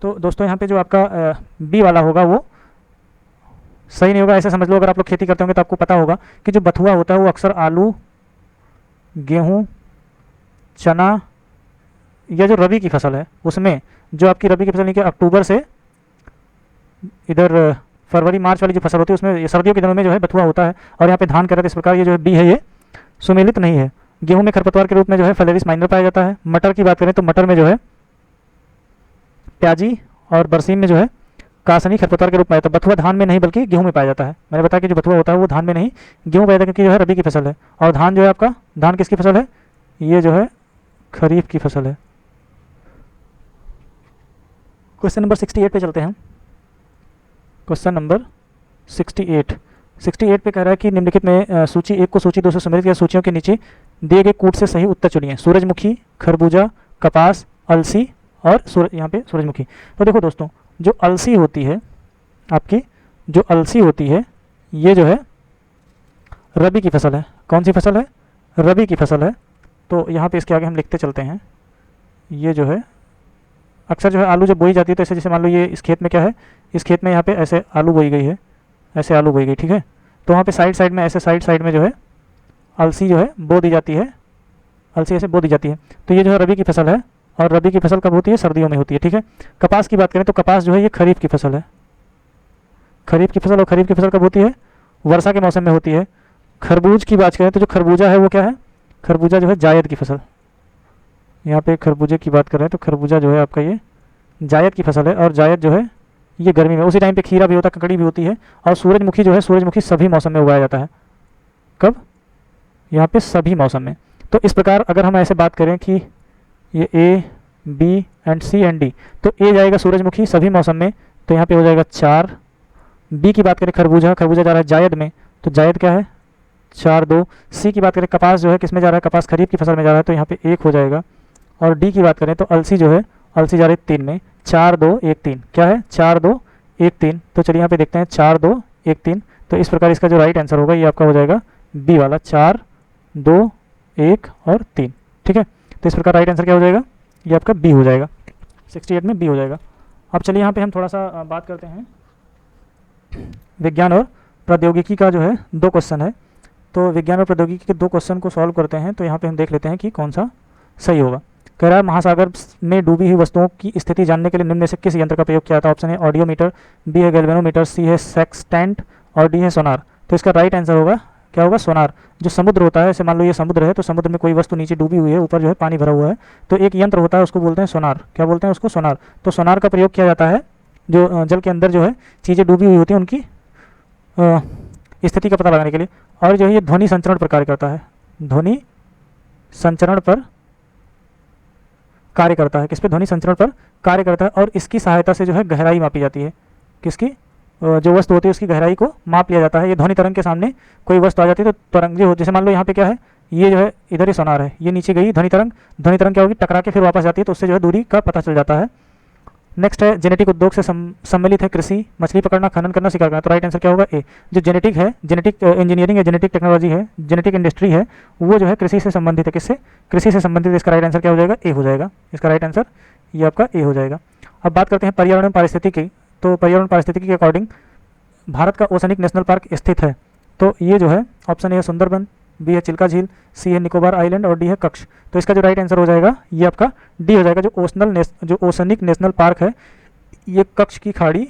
तो दोस्तों यहाँ पे जो आपका बी वाला होगा वो सही नहीं होगा। ऐसे समझ लो, अगर आप लोग खेती करते होंगे तो आपको पता होगा कि जो बथुआ होता है वो अक्सर आलू, गेहूँ, चना या जो रबी की फसल है उसमें, जो आपकी रबी की फसल यानी कि अक्टूबर से इधर फरवरी मार्च वाली जो फसल होती है उसमें सर्दियों के दिनों में जो है बथुआ होता है। और यहाँ पे धान कर रहे थे, इस प्रकार ये जो है बी है ये सुमेलित नहीं है। गेहूं में खरपतवार के रूप में जो है फलेरिस माइनर पाया जाता है। मटर की बात करें तो मटर में जो है प्याजी और बरसीम में जो है कासनी खरपतवार के रूप में आता है। बथुआ धान में नहीं बल्कि गेहूं में पाया जाता है। मैंने बताया कि जो बथुआ होता है वो धान में नहीं गेहूं पाया जाता है, क्योंकि जो है रबी की फसल है। और धान जो है आपका, धान किसकी फसल है? ये जो है खरीफ की फसल है। क्वेश्चन नंबर 68 पे चलते हैं। क्वेश्चन नंबर 68 68 पे कह रहा है कि निम्नलिखित में सूची 1 को सूची 2 से सम्मिलित या सूचियों के नीचे दिए गए कूट से सही उत्तर चुनिए। सूरजमुखी, खरबूजा, कपास, अलसी और यहाँ पे सूरजमुखी। तो देखो दोस्तों, जो अलसी होती है आपकी, जो अलसी होती है ये जो है रबी की फसल है। कौन सी फसल है? रबी की फसल है। तो यहाँ पे इसके आगे हम लिखते चलते हैं। ये जो है अक्सर जो है आलू जब बोई जाती है तो ऐसे, जैसे मान लो ये इस खेत में क्या है, इस खेत में यहाँ पे ऐसे आलू बोई गई है, ऐसे आलू बोई गई, ठीक है। तो वहाँ पे साइड साइड में ऐसे साइड में जो है अलसी जो है बो दी जाती है, अलसी ऐसे बो दी जाती है। तो ये जो है रबी की फसल है, और रबी की फसल कब होती है? सर्दियों में होती है, ठीक है। कपास की बात करें तो कपास जो है ये खरीफ की फसल है, खरीफ की फसल। और खरीफ की फसल कब होती है? वर्षा के मौसम में होती है। खरबूज की बात करें तो जो खरबूजा है वो क्या है? खरबूजा जो है जायद की फसल। यहाँ पे खरबूजे की बात कर रहे हैं तो खरबूजा जो है आपका ये जायद की फसल है, और जायद जो है ये गर्मी में, उसी टाइम पे खीरा भी होता है, ककड़ी भी होती है। और सूरजमुखी जो है, सूरजमुखी सभी मौसम में उगाया जाता है। कब? यहाँ पे सभी मौसम में। तो इस प्रकार अगर हम ऐसे बात करें कि ये A, B and C and D, तो ए जाएगा सूरजमुखी सभी मौसम में, तो यहाँ पे हो जाएगा 4। बी की बात करें खरबूजा, खरबूजा जा रहा है जायद में, तो जायद क्या है? 4 2। सी की बात करें कपास जो है किस में जा रहा है? कपास खरीफ की फसल में जा रहा है, तो यहाँ पे 1 हो जाएगा। और डी की बात करें तो अलसी जो है, अलसी जा रही है 3 में। 4 2 1 3 क्या है? 4 2 1 3। तो चलिए यहाँ पे देखते हैं 4 2 1 3। तो इस प्रकार इसका जो राइट आंसर होगा ये आपका हो जाएगा बी वाला, 4 2 1 और 3, ठीक है। तो इस प्रकार राइट आंसर क्या हो जाएगा? ये आपका बी हो जाएगा, 68 में बी हो जाएगा। अब चलिए यहाँ पे हम थोड़ा सा बात करते हैं विज्ञान और प्रौद्योगिकी का, जो है 2 क्वेश्चन है। तो विज्ञान और प्रौद्योगिकी के 2 क्वेश्चन को सॉल्व करते हैं। तो यहाँ पे हम देख लेते हैं कि कौन सा सही होगा। कह रहा है महासागर में डूबी हुई वस्तुओं की स्थिति जानने के लिए निम्न में से किस यंत्र का प्रयोग किया था? ऑप्शन है ऑडियोमीटर, बी है गैल्वेनोमीटर, सी है सेक्सटेंट और डी है सोनार। तो इसका राइट आंसर होगा क्या होगा? सोनार। जो समुद्र होता है, जैसे मान लो ये समुद्र है, तो समुद्र में कोई वस्तु नीचे डूबी हुई है, ऊपर जो है पानी भरा हुआ है, तो एक यंत्र होता है उसको बोलते हैं सोनार। क्या बोलते हैं उसको? सोनार। तो सोनार का प्रयोग किया जाता है जो जल के अंदर जो है चीज़ें डूबी हुई होती हैं उनकी स्थिति का पता लगाने के लिए। और जो है ये ध्वनि संचरण पर कार्य करता है, ध्वनि संचरण पर कार्य करता है। किस पे? ध्वनि संचरण पर कार्य करता है। और इसकी सहायता से जो है गहराई मापी जाती है। किसकी? जो वस्तु होती है उसकी गहराई को माप लिया जाता है। ये ध्वनि तरंग के सामने कोई वस्तु आ जाती है तो तरंग जो हो, जैसे मान लो यहाँ पे क्या है, ये जो है इधर ही सोनार है, ये नीचे गई ध्वनि तरंग, ध्वनि तरंग क्या होगी? टकरा के फिर वापस जाती है, तो उससे जो है दूरी का पता चल जाता है। नेक्स्ट है जेनेटिक उद्योग से सम्मिलित है कृषि, मछली पकड़ना, खनन करना, शिकार करना। तो राइट आंसर क्या होगा? ए। जो जेनेटिक है, जेनेटिक इंजीनियरिंग है, जेनेटिक टेक्नोलॉजी है, जेनेटिक इंडस्ट्री है, वो जो है कृषि से संबंधित है। किससे? कृषि से संबंधित। इसका राइट आंसर क्या हो जाएगा? ए हो जाएगा। इसका राइट आंसर ये आपका ए हो जाएगा। अब बात करते हैं पर्यावरण पारिस्थितिकी। तो पर्यावरण पारिस्थितिकी के अकॉर्डिंग भारत का ओसनिक नेशनल पार्क स्थित है। तो ये जो है ऑप्शन ए है सुंदरबन, बी है चिल्का झील, सी है निकोबार आइलैंड और डी है कच्छ। तो इसका जो राइट आंसर हो जाएगा ये आपका डी हो जाएगा। जो ओसनिक नेशनल पार्क है ये कच्छ की खाड़ी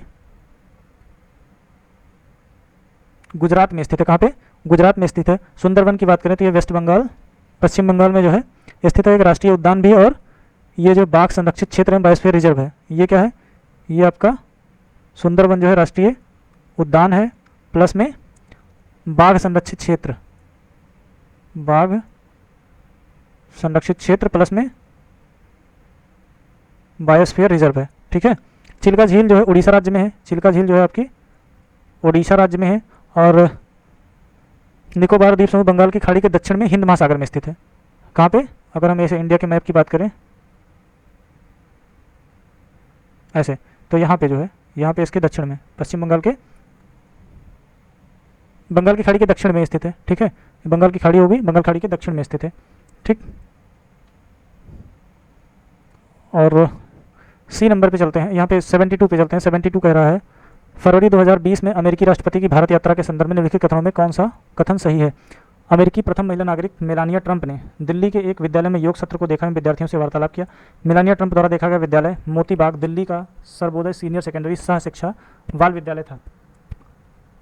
गुजरात में स्थित है। कहाँ पे? गुजरात में स्थित है। सुंदरबन की बात करें तो ये वेस्ट बंगाल, पश्चिम बंगाल में जो है स्थित है। एक राष्ट्रीय उद्यान भी, और ये जो बाघ संरक्षित क्षेत्र है, बायोस्फीयर रिजर्व है। ये क्या है? ये आपका सुंदरबन जो है राष्ट्रीय उद्यान है, प्लस में बाघ संरक्षित क्षेत्र, बाघ संरक्षित क्षेत्र प्लस में बायोस्फीयर रिजर्व है, ठीक है। चिल्का झील जो है उड़ीसा राज्य में है। चिल्का झील जो है आपकी उड़ीसा राज्य में है। और निकोबार द्वीप समूह बंगाल की खाड़ी के दक्षिण में हिंद महासागर में स्थित है। कहाँ पे? अगर हम ऐसे इंडिया के मैप की बात करें ऐसे, तो यहाँ पे जो है, यहाँ पे इसके दक्षिण में, पश्चिम बंगाल के, बंगाल की खाड़ी के दक्षिण में स्थित है, ठीक है। बंगाल की खाड़ी होगी, बंगाल खाड़ी के दक्षिण में स्थित है, ठीक। और सी नंबर पे चलते हैं, यहाँ पे 72 पे चलते हैं। 72 कह रहा है फरवरी 2020 में अमेरिकी राष्ट्रपति की भारत यात्रा के संदर्भ में निम्नलिखित कथनों में कौन सा कथन सही है? अमेरिकी प्रथम महिला नागरिक मेलानिया ट्रंप ने दिल्ली के एक विद्यालय में योग सत्र को देखा में विद्यार्थियों से वार्तालाप किया। मेलानिया ट्रंप द्वारा देखा गया विद्यालय मोती बाग दिल्ली का सर्वोदय सीनियर सेकेंडरी सह शिक्षा बाल विद्यालय था।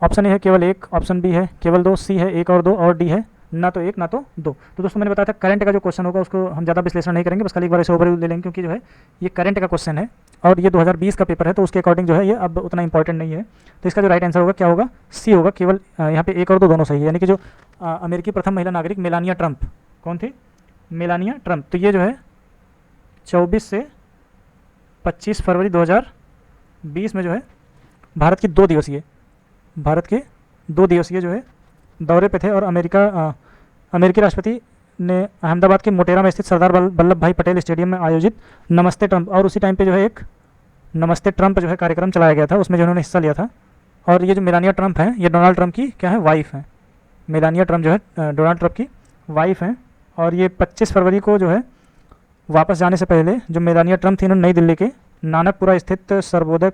ऑप्शन ए है केवल 1, ऑप्शन बी है केवल 2, सी है 1 और 2 और डी है ना तो 1 ना तो 2। तो दोस्तों मैंने बताया था करंट का जो क्वेश्चन होगा उसको हम ज़्यादा विश्लेषण नहीं करेंगे, बस खाली एक बार ऐसे ओवरव्यू ले लेंगे, क्योंकि जो है ये करंट का क्वेश्चन है और ये 2020 का पेपर है, तो उसके अकॉर्डिंग जो है ये अब उतना इंपॉर्टेंट नहीं है। तो इसका जो राइट आंसर होगा क्या होगा? सी होगा। केवल यहाँ पे 1 और 2 दोनों सही है, यानी कि जो अमेरिकी प्रथम महिला नागरिक मेलानिया ट्रंप, कौन थी? Melania Trump. तो ये जो है 24 से 25 फरवरी 2020 में जो है भारत की 2 दिवसीय 2 दिवसीय जो है दौरे पे थे और अमेरिकी राष्ट्रपति ने अहमदाबाद के मोटेरा में स्थित सरदार वल्लभ भाई पटेल स्टेडियम में आयोजित नमस्ते ट्रंप, और उसी टाइम पे जो है एक नमस्ते ट्रंप जो है कार्यक्रम चलाया गया था, उसमें जो उन्होंने हिस्सा लिया था। और ये जो मेलानिया ट्रंप है, ये डोनाल्ड ट्रंप की क्या है, वाइफ है। मेलानिया ट्रंप जो है डोनाल्ड ट्रंप की वाइफ है। और ये 25 फरवरी को जो है वापस जाने से पहले जो मेलानिया ट्रंप थी, इन्होंने नई दिल्ली के नानकपुरा स्थित सर्वोदय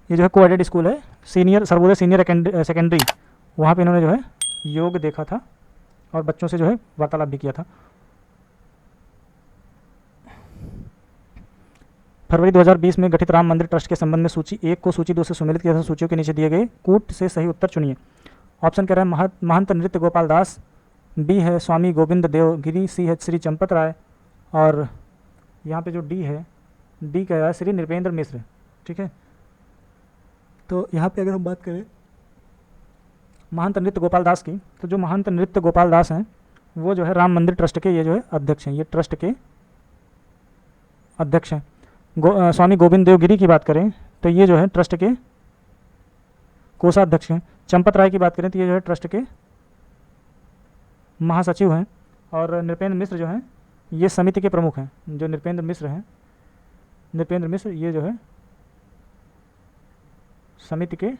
ये जो है को एडेड स्कूल है, सर्वोदय सीनियर सेकेंडरी, वहाँ पे इन्होंने जो है योग देखा था और बच्चों से जो है वार्तालाप भी किया था। फरवरी 2020 में गठित राम मंदिर ट्रस्ट के संबंध में सूची 1 को सूची 2 से सुमेलित किया था। सूचियों के नीचे दिए गए कूट से सही उत्तर चुनिए। ऑप्शन कह रहा है महंत नृत्य गोपाल दास, बी है स्वामी गोविंद देव गिरी, सी है श्री चंपत राय, और यहाँ पे जो डी है, डी कह रहा है श्री नृपेंद्र मिश्र। ठीक है, तो यहाँ पे अगर हम बात करें महंत नृत्य गोपाल दास की, तो जो महंत नृत्य गोपाल दास हैं वो जो है राम मंदिर ट्रस्ट के ये जो है अध्यक्ष हैं, ये ट्रस्ट के अध्यक्ष हैं। स्वामी गोविंद देव गिरी की बात करें तो ये जो है ट्रस्ट के कोषाध्यक्ष हैं। चंपत राय की बात करें तो ये जो है ट्रस्ट के महासचिव हैं। और नृपेंद्र मिश्र जो हैं ये समिति के प्रमुख हैं। जो नृपेंद्र मिश्र हैं, नृपेंद्र मिश्र ये जो है समिति के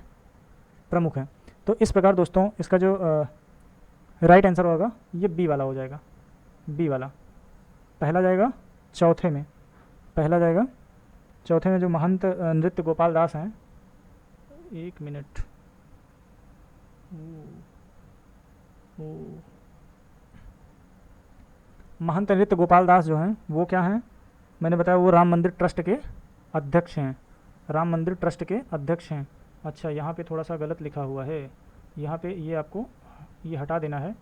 प्रमुख हैं। तो इस प्रकार दोस्तों इसका जो राइट आंसर होगा ये बी वाला हो जाएगा, बी वाला पहला जाएगा। चौथे में पहला जाएगा, चौथे में जो महंत नृत्य गोपाल दास हैं, 1 मिनट, महंत नृत्य गोपाल दास जो हैं वो क्या हैं, मैंने बताया वो राम मंदिर ट्रस्ट के अध्यक्ष हैं, राम मंदिर ट्रस्ट के अध्यक्ष हैं। अच्छा, यहाँ पे थोड़ा सा गलत लिखा हुआ है, यहाँ पे ये आपको ये हटा देना है,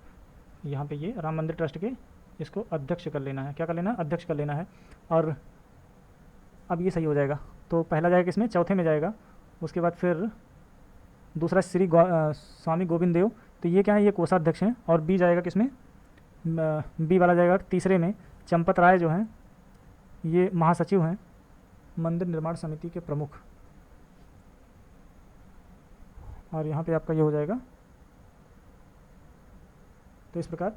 यहाँ पे ये राम मंदिर ट्रस्ट के इसको अध्यक्ष कर लेना है। क्या कर लेना है, अध्यक्ष कर लेना है। और अब ये सही हो जाएगा, तो पहला जाएगा किसमें, चौथे में जाएगा। उसके बाद फिर दूसरा स्वामी गोविंद देव, तो ये क्या है, ये कोषाध्यक्ष हैं। और बी जाएगा किसमें, बी वाला जाएगा तीसरे में। चंपत राय जो हैं ये महासचिव हैं, मंदिर निर्माण समिति के प्रमुख। और यहाँ पे आपका ये हो जाएगा। तो इस प्रकार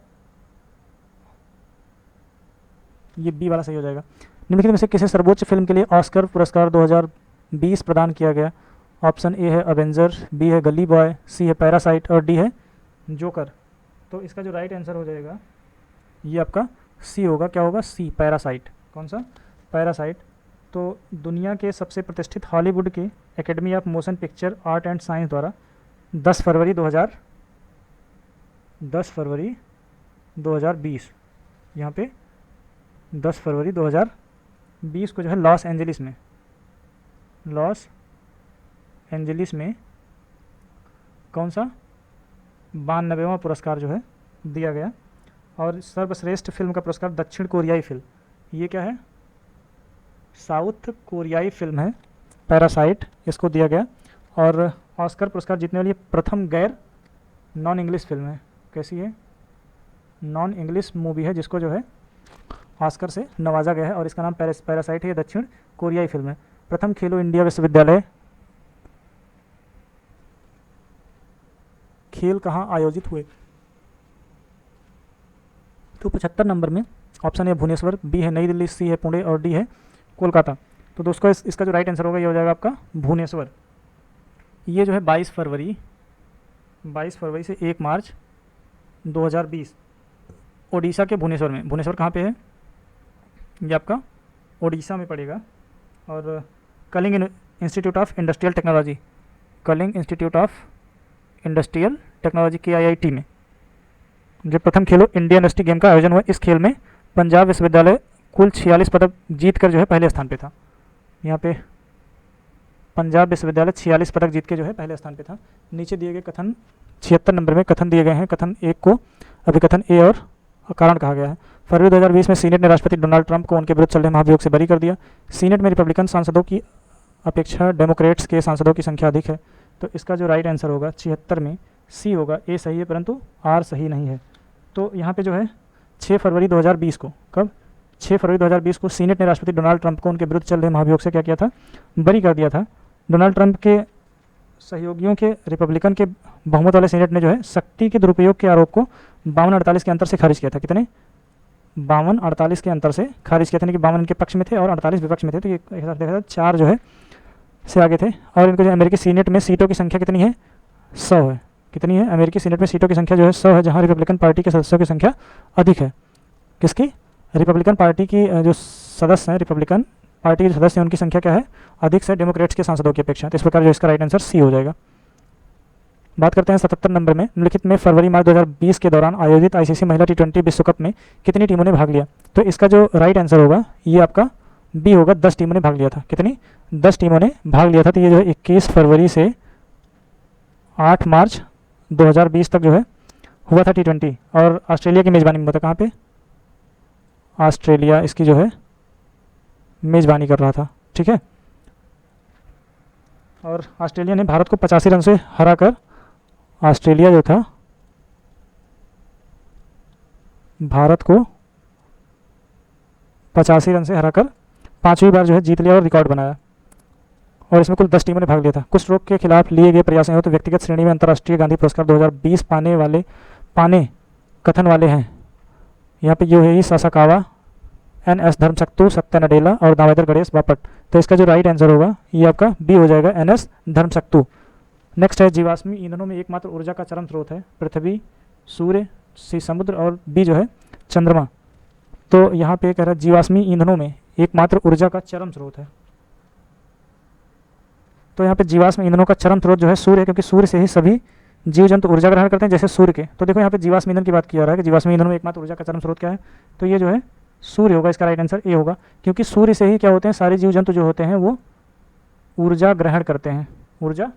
ये बी वाला सही हो जाएगा। निम्नलिखित में से किसे सर्वोच्च फिल्म के लिए ऑस्कर पुरस्कार 2020 प्रदान किया गया। ऑप्शन ए है अवेंजर, बी है गली बॉय, सी है पैरासाइट और डी है जोकर। तो इसका जो राइट आंसर हो जाएगा ये आपका सी होगा। क्या होगा, सी, पैरासाइट। कौन सा, पैरासाइट। तो दुनिया के सबसे प्रतिष्ठित हॉलीवुड के academy of motion picture art and science द्वारा 10 फरवरी 2020 यहाँ पे 10 फरवरी 2020 को जो है लॉस एंजलिस में कौन सा 92वां पुरस्कार जो है दिया गया। और सर्वश्रेष्ठ फिल्म का पुरस्कार दक्षिण कोरियाई फिल्म, ये क्या है, साउथ कोरियाई फिल्म है पैरासाइट, इसको दिया गया। और ऑस्कर पुरस्कार जीतने वाली प्रथम गैर नॉन इंग्लिश फिल्म है। कैसी है, नॉन इंग्लिश मूवी है जिसको जो है ऑस्कर से नवाजा गया है और इसका नाम पैरासाइट है। ये दक्षिण कोरियाई फिल्म है। प्रथम खेलो इंडिया विश्वविद्यालय खेल कहाँ आयोजित हुए। तो 75 नंबर में ऑप्शन ए भुवनेश्वर, बी है नई दिल्ली, सी है पुणे और डी है कोलकाता। तो दोस्तों इसका जो राइट आंसर होगा ये हो जाएगा आपका भुवनेश्वर। ये जो है 22 फरवरी से 1 मार्च 2020 ओडिशा के भुवनेश्वर में। भुवनेश्वर कहाँ पे है, ये आपका ओडिशा में पड़ेगा। और Kalinga institute of industrial technology, Kalinga institute of industrial technology KIIT में जो प्रथम खेलो इंडिया यूनिवर्सिटी गेम का आयोजन हुआ। इस खेल में पंजाब विश्वविद्यालय कुल 46 पदक जीत कर जो है पहले स्थान पे था। यहाँ पे पंजाब विश्वविद्यालय 46 पदक जीत के जो है पहले स्थान पे था। नीचे दिए गए कथन 76 नंबर में कथन दिए गए हैं। कथन 1 को अभिकथन ए और कारण कहा गया है। फरवरी 2020 में सीनेट ने राष्ट्रपति डोनाल्ड ट्रंप को उनके विरुद्ध चल रहे महाभियोग से बरी कर दिया। सीनेट में रिपब्लिकन सांसदों की अपेक्षा डेमोक्रेट्स के सांसदों की संख्या अधिक है। तो इसका जो राइट आंसर होगा 76 में सी होगा। ए सही है परंतु आर सही नहीं है। तो यहाँ पे जो है 6 फरवरी 2020 को, कब, 6 फरवरी 2020 को सीनेट ने राष्ट्रपति डोनाल्ड ट्रंप को उनके विरुद्ध चल रहे महाभियोग से क्या किया था, बरी कर दिया था। डोनाल्ड ट्रंप के सहयोगियों के रिपब्लिकन के बहुमत वाले सीनेट ने जो है शक्ति के दुरुपयोग के आरोप को 52-48 के अंतर से खारिज किया था। कितने? 52-48 के अंतर से खारिज किया था, यानी कि 52 इनके पक्ष में थे और 48 विपक्ष में थे। तो ये एक हिसाब देखा था 4 जो है से आगे थे। और इनको जो अमेरिकी सीनेट में सीटों की संख्या कितनी है? 100 है। कितनी है? अमेरिकी सीनेट में सीटों की संख्या जो है 100 है, जहाँ रिपब्लिकन पार्टी के सदस्यों की संख्या अधिक है। किसकी? रिपब्लिकन पार्टी की जो सदस्य हैं, रिपब्लिकन पार्टी के सदस्य हैं, उनकी संख्या क्या है? अधिक से डेमोक्रेट्स के सांसदों की अपेक्षा। तो इस प्रकार जो इसका राइट आंसर सी हो जाएगा। बात करते हैं 77 नंबर में। निम्नलिखित में फरवरी मार्च 2020 के दौरान आयोजित आईसीसी महिला T20 विश्व कप में कितनी टीमों ने भाग लिया? तो इसका जो राइट आंसर होगा ये आपका बी होगा, 10 टीमों ने भाग लिया था। कितनी? 10 टीमों ने भाग लिया था। तो ये जो है 21 फरवरी से 8 मार्च 2020 तक जो है हुआ था T20। और ऑस्ट्रेलिया की मेज़बानी में हुआ था। कहाँ पे? ऑस्ट्रेलिया इसकी जो है मेज़बानी कर रहा था। ठीक है। और ऑस्ट्रेलिया ने भारत को 85 रन से हराकर, ऑस्ट्रेलिया जो था भारत को 85 रन से हराकर 5वीं बार जो है जीत लिया और रिकॉर्ड बनाया। और इसमें कुल 10 टीमों ने भाग लिया था। कुछ रोग के खिलाफ लिए गए प्रयास हो तो व्यक्तिगत श्रेणी में अंतर्राष्ट्रीय गांधी पुरस्कार 2020 पाने कथन वाले हैं। यहाँ पे जो है ये सासाकावा, NS धर्मशक्तु, सत्या नडेला और दामोदर गणेश बापट। तो इसका जो राइट आंसर होगा ये आपका बी हो जाएगा, NS धर्मशक्तु। नेक्स्ट है जीवाश्मी ईंधनों में एकमात्र ऊर्जा का चरम स्रोत है पृथ्वी, सूर्य, सी समुद्र और बी जो है चंद्रमा। तो यहाँ पे कह रहा है जीवाश्मी ईंधनों में एकमात्र ऊर्जा का चरम स्रोत है। तो यहाँ पे जीवाश्म ईंधनों का चरम स्रोत जो है सूर्य है, क्योंकि सूर्य से ही सभी जीव जंतु ऊर्जा ग्रहण करते हैं, जैसे सूर्य के। तो देखो यहाँ पे जीवाश्म ईंधन की बात किया जा रहा है कि जीवाश्म ईंधन में एकमात्र ऊर्जा का चरम स्रोत क्या है? तो ये जो है सूर्य होगा। इसका राइट आंसर ए होगा, क्योंकि सूर्य से ही क्या होते हैं, सारे जीव जंतु जो होते हैं वो ऊर्जा ग्रहण करते हैं, ऊर्जा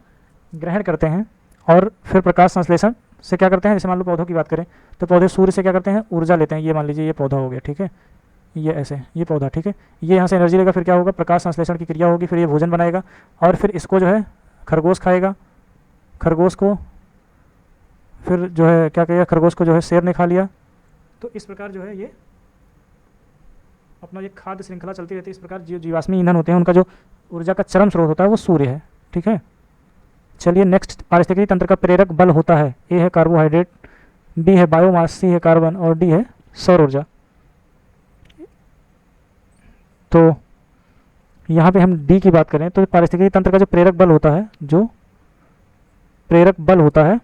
ग्रहण करते हैं। और फिर प्रकाश संश्लेषण से क्या करते हैं? जैसे मान लो पौधों की बात करें तो पौधे सूर्य से क्या करते हैं? ऊर्जा लेते हैं। ये मान लीजिए ये पौधा हो गया, ठीक है, ये ऐसे ये पौधा, ठीक है, ये यहाँ से एनर्जी लेगा, फिर क्या होगा? प्रकाश संश्लेषण की क्रिया होगी, फिर ये भोजन बनाएगा और फिर इसको जो है खरगोश खाएगा, खरगोश को फिर जो है क्या कहेगा, खरगोश को जो है शेर ने खा लिया। तो इस प्रकार जो है ये अपना ये खाद्य श्रृंखला चलती रहती है। इस प्रकार जो जीवाश्मी ईंधन होते हैं उनका जो ऊर्जा का चरम स्रोत होता है वो सूर्य है। ठीक है। चलिए नेक्स्ट, पारिस्थितिकी तंत्र का प्रेरक बल होता है। ए है कार्बोहाइड्रेट, बी है बायोमास, सी है कार्बन और डी है सौर ऊर्जा। तो यहाँ पे हम डी की बात करें तो पारिस्थितिकी तंत्र का जो प्रेरक बल होता है, जो प्रेरक बल होता है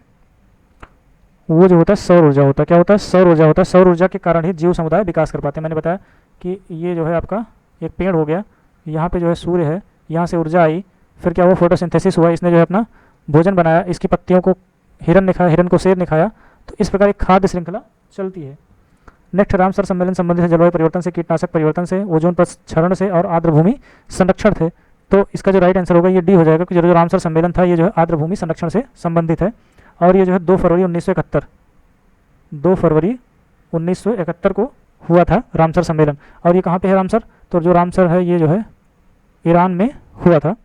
वो जो होता है सौर ऊर्जा होता है। क्या होता है? सौर ऊर्जा होता है। सौर ऊर्जा के कारण ही जीव समुदाय विकास कर पाते हैं। मैंने बताया कि ये जो है आपका एक पेड़ हो गया, यहाँ पे जो है सूर्य है, यहाँ से ऊर्जा आई, फिर क्या हुआ? फोटोसिंथेसिस हुआ, इसने जो है अपना भोजन बनाया, इसकी पत्तियों को हिरन ने खाया, हिरन को शेर ने खाया। तो इस प्रकार एक खाद्य श्रृंखला चलती है। नेक्स्ट, रामसर सम्मेलन संबंधित है जलवायु परिवर्तन से, कीटनाशक परिवर्तन से, ओजोन प्रक्षरण से और आर्द्रभूमि संरक्षण थे। तो इसका जो राइट आंसर होगा ये डी हो जाएगा, क्योंकि जो रामसर सम्मेलन था ये जो है आर्द्रभूमि संरक्षण से संबंधित है। और ये जो है 2 फरवरी 1971 को हुआ था रामसर सम्मेलन। और ये कहाँ पे है रामसर? तो जो रामसर है ये जो है ईरान में हुआ था।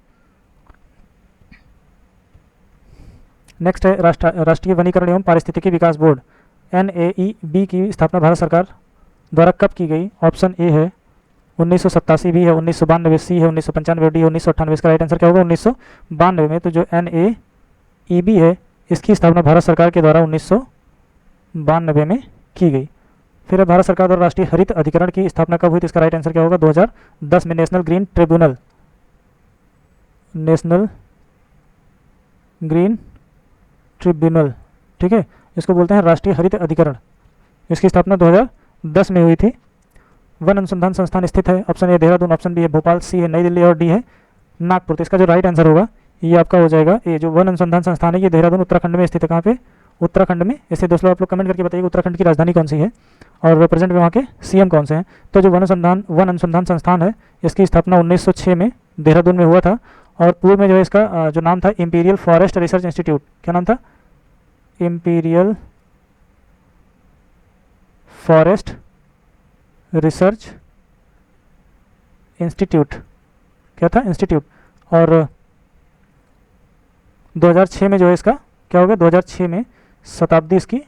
नेक्स्ट है राष्ट्रीय वनीकरण एवं पारिस्थितिकी विकास बोर्ड NAEB की स्थापना भारत सरकार द्वारा कब की गई? ऑप्शन ए है 1987, बी है 1992, सी है 1995, डी है 1998। इसका राइट आंसर क्या होगा? 1992 में। तो जो NAEB है इसकी स्थापना भारत सरकार के द्वारा 1992 में की गई। फिर भारत सरकार द्वारा राष्ट्रीय हरित अधिकरण की स्थापना कब हुई? तो इसका राइट आंसर क्या होगा? 2010 में। National green tribunal, national green tribunal, ठीक है, इसको बोलते हैं राष्ट्रीय हरित अधिकरण। इसकी स्थापना 2010 में हुई थी। वन अनुसंधान संस्थान स्थित है। Option A Dehradun, option B है भोपाल, सी है नई दिल्ली और डी है नागपुर। तो इसका जो राइट आंसर होगा ये आपका हो जाएगा ए। जो वन अनुसंधान संस्थान है ये देहरादून उत्तराखंड में स्थित है। कहाँ पे? उत्तराखंड में। इससे दोस्तों आप लोग कमेंट करके बताइए उत्तराखंड की राजधानी कौन सी है और प्रेजेंट में वहाँ के CM कौन से हैं। तो जो वन अनुसंधान संस्थान है इसकी स्थापना 1906 में देहरादून में हुआ था। और पूर्व में जो है इसका जो नाम था इंपीरियल फॉरेस्ट रिसर्च इंस्टीट्यूट। क्या नाम था? Imperial forest research institute. क्या था? इंस्टीट्यूट। और 2006 में जो है इसका क्या हो गया? 2006 में शताब्दी इसकी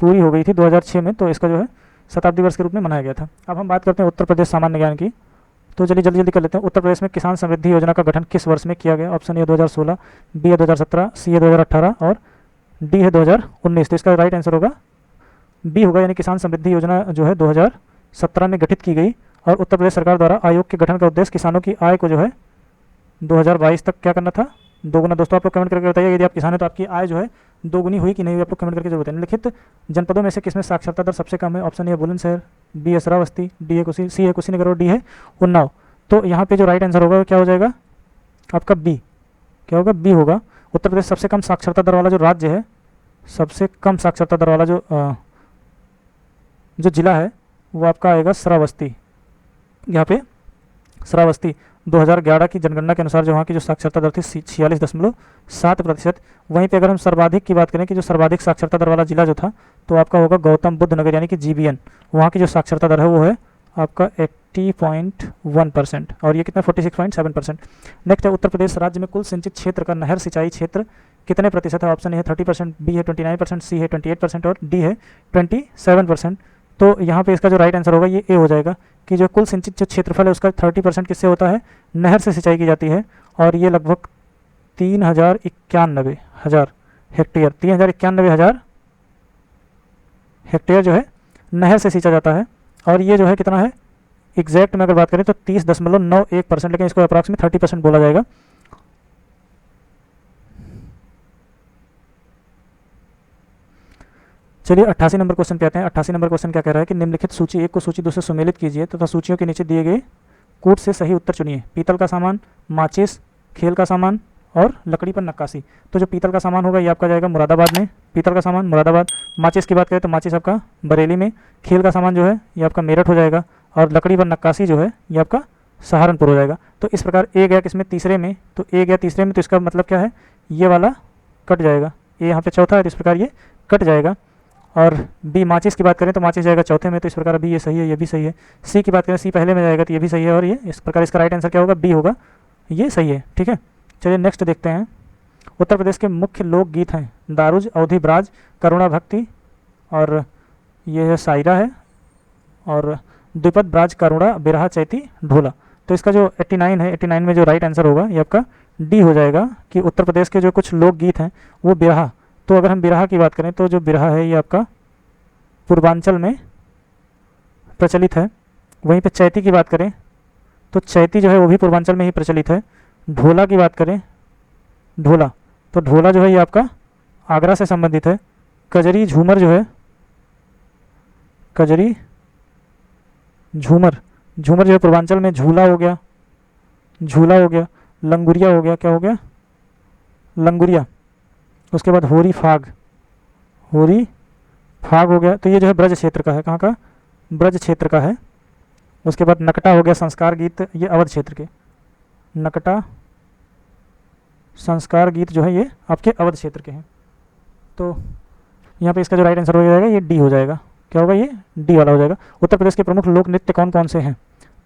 पूरी हो गई थी 2006 में। तो इसका जो है शताब्दी वर्ष के रूप में मनाया गया था। अब हम बात करते हैं उत्तर प्रदेश सामान्य ज्ञान की। तो चलिए जल्दी जल्दी कर लेते हैं। उत्तर प्रदेश में किसान समृद्धि योजना का गठन किस वर्ष में किया गया? ऑप्शन ए 2016, बी है 2017, सी है 2018 और डी है 2019। तो इसका राइट आंसर होगा बी होगा, यानी किसान समृद्धि योजना जो है 2017 में गठित की गई और उत्तर प्रदेश सरकार द्वारा आयोग के गठन का उद्देश्य किसानों की आय को जो है 2022 तक क्या करना था? दोगुना। दोस्तों आप लोग कमेंट करके बताइए, यदि आप किसान हैं तो आपकी आय जो है दोगुनी हुई कि नहीं हुई, आप लोग कमेंट करके जरूर बताएं। निम्नलिखित जनपदों में से किसमें साक्षरता दर सबसे कम है? ऑप्शन ए है बुलंदशहर, बी है श्रावस्ती, डी है सी है कुशीनगर और डी है उन्नाव। तो यहाँ पे जो राइट आंसर होगा क्या हो जाएगा आपका? बी। क्या होगा? बी होगा। उत्तर प्रदेश सबसे कम साक्षरता दर वाला जो राज्य है, सबसे कम साक्षरता दर वाला जो जिला है वो आपका आएगा श्रावस्ती। यहाँ पे श्रावस्ती 2011 की जनगणना के अनुसार जो वहाँ की जो साक्षरता दर थी 46.7%। वहीं पे अगर हम सर्वाधिक की बात करें कि जो सर्वाधिक साक्षरता दर वाला जिला जो था तो आपका होगा गौतम बुद्ध नगर यानी कि GBN। वहाँ की जो साक्षरता दर है वो है आपका 80.1% और ये कितना 46.7%। नेक्स्ट है उत्तर प्रदेश राज्य में कुल सिंचित क्षेत्र का नहर सिंचाई क्षेत्र कितने प्रतिशत है? ऑप्शन ए है 30%, बी है 29%, सी है 28% और डी है 27%। तो यहाँ पे इसका जो राइट आंसर होगा ये ए हो जाएगा कि जो कुल सिंचित जो क्षेत्रफल है उसका 30% किससे होता है? नहर से सिंचाई की जाती है और ये लगभग 3,91,000 हेक्टेयर 3,91,000 हेक्टेयर जो है नहर से सींचा जाता है। और ये जो है कितना है एग्जैक्ट में अगर बात करें तो 30.91%, लेकिन इसको अप्रॉक्सीमेट 30% बोला जाएगा। चलिए 88 नंबर क्वेश्चन पे आते हैं। 88 नंबर क्वेश्चन क्या कह रहा है कि निम्नलिखित सूची एक को सूची दो से सुमेलित कीजिए तथा सूचियों के नीचे दिए गए कूट से सही उत्तर चुनिए। पीतल का सामान, माचिस, खेल का सामान और लकड़ी पर नक्काशी। तो जो पीतल का सामान होगा ये आपका जाएगा मुरादाबाद में, पीतल का सामान मुरादाबाद। माचिस की बात करें तो माचिस आपका बरेली में। खेल का सामान जो है ये आपका मेरठ हो जाएगा और लकड़ी पर नक्काशी जो है ये आपका सहारनपुर हो जाएगा। तो इस प्रकार ए गया किसमें? तीसरे में। तो ए गया तीसरे में, तो इसका मतलब क्या है? ये वाला कट जाएगा। ए यहाँ पे चौथा है तो इस प्रकार ये कट जाएगा। और बी माचिस की बात करें तो माचिस जाएगा चौथे में, तो इस प्रकार अभी ये सही है, ये भी सही है। सी की बात करें सी पहले में जाएगा तो ये भी सही है और ये इस प्रकार इसका राइट आंसर क्या होगा? बी होगा, ये सही है। ठीक है, चलिए नेक्स्ट देखते हैं। उत्तर प्रदेश के मुख्य लोकगीत हैं दारूज, अवधि ब्राज, करुणा भक्ति और ये है सायरा है और द्विपद ब्राज, करुणा, बिरहा, चैती, ढोला। तो इसका जो 89 है 89 में जो राइट आंसर होगा ये आपका डी हो जाएगा कि उत्तर प्रदेश के जो कुछ लोकगीत हैं वो बिरहा। तो अगर हम बिरहा की बात करें तो जो बिरहा है ये आपका पूर्वांचल में प्रचलित है। वहीं पे चैती की बात करें तो चैती जो है वो भी पूर्वांचल में ही प्रचलित है। ढोला की बात करें, ढोला, तो ढोला जो है ये आपका आगरा से संबंधित है। कजरी झूमर जो है, कजरी झूमर, झूमर जो है पूर्वांचल में झूला हो गया, झूला हो गया। लंगुरिया हो गया, क्या हो गया? लंगुरिया। उसके बाद होरी फाग, होरी फाग हो गया। तो ये जो है ब्रज क्षेत्र का है, कहाँ का? ब्रज क्षेत्र का है। उसके बाद नकटा हो गया संस्कार गीत, ये अवध क्षेत्र के। नकटा संस्कार गीत जो है ये आपके अवध क्षेत्र के हैं। तो यहाँ पे इसका जो राइट आंसर हो जाएगा ये डी हो जाएगा। क्या होगा? ये डी वाला हो जाएगा। उत्तर प्रदेश के प्रमुख लोक नृत्य कौन कौन से हैं?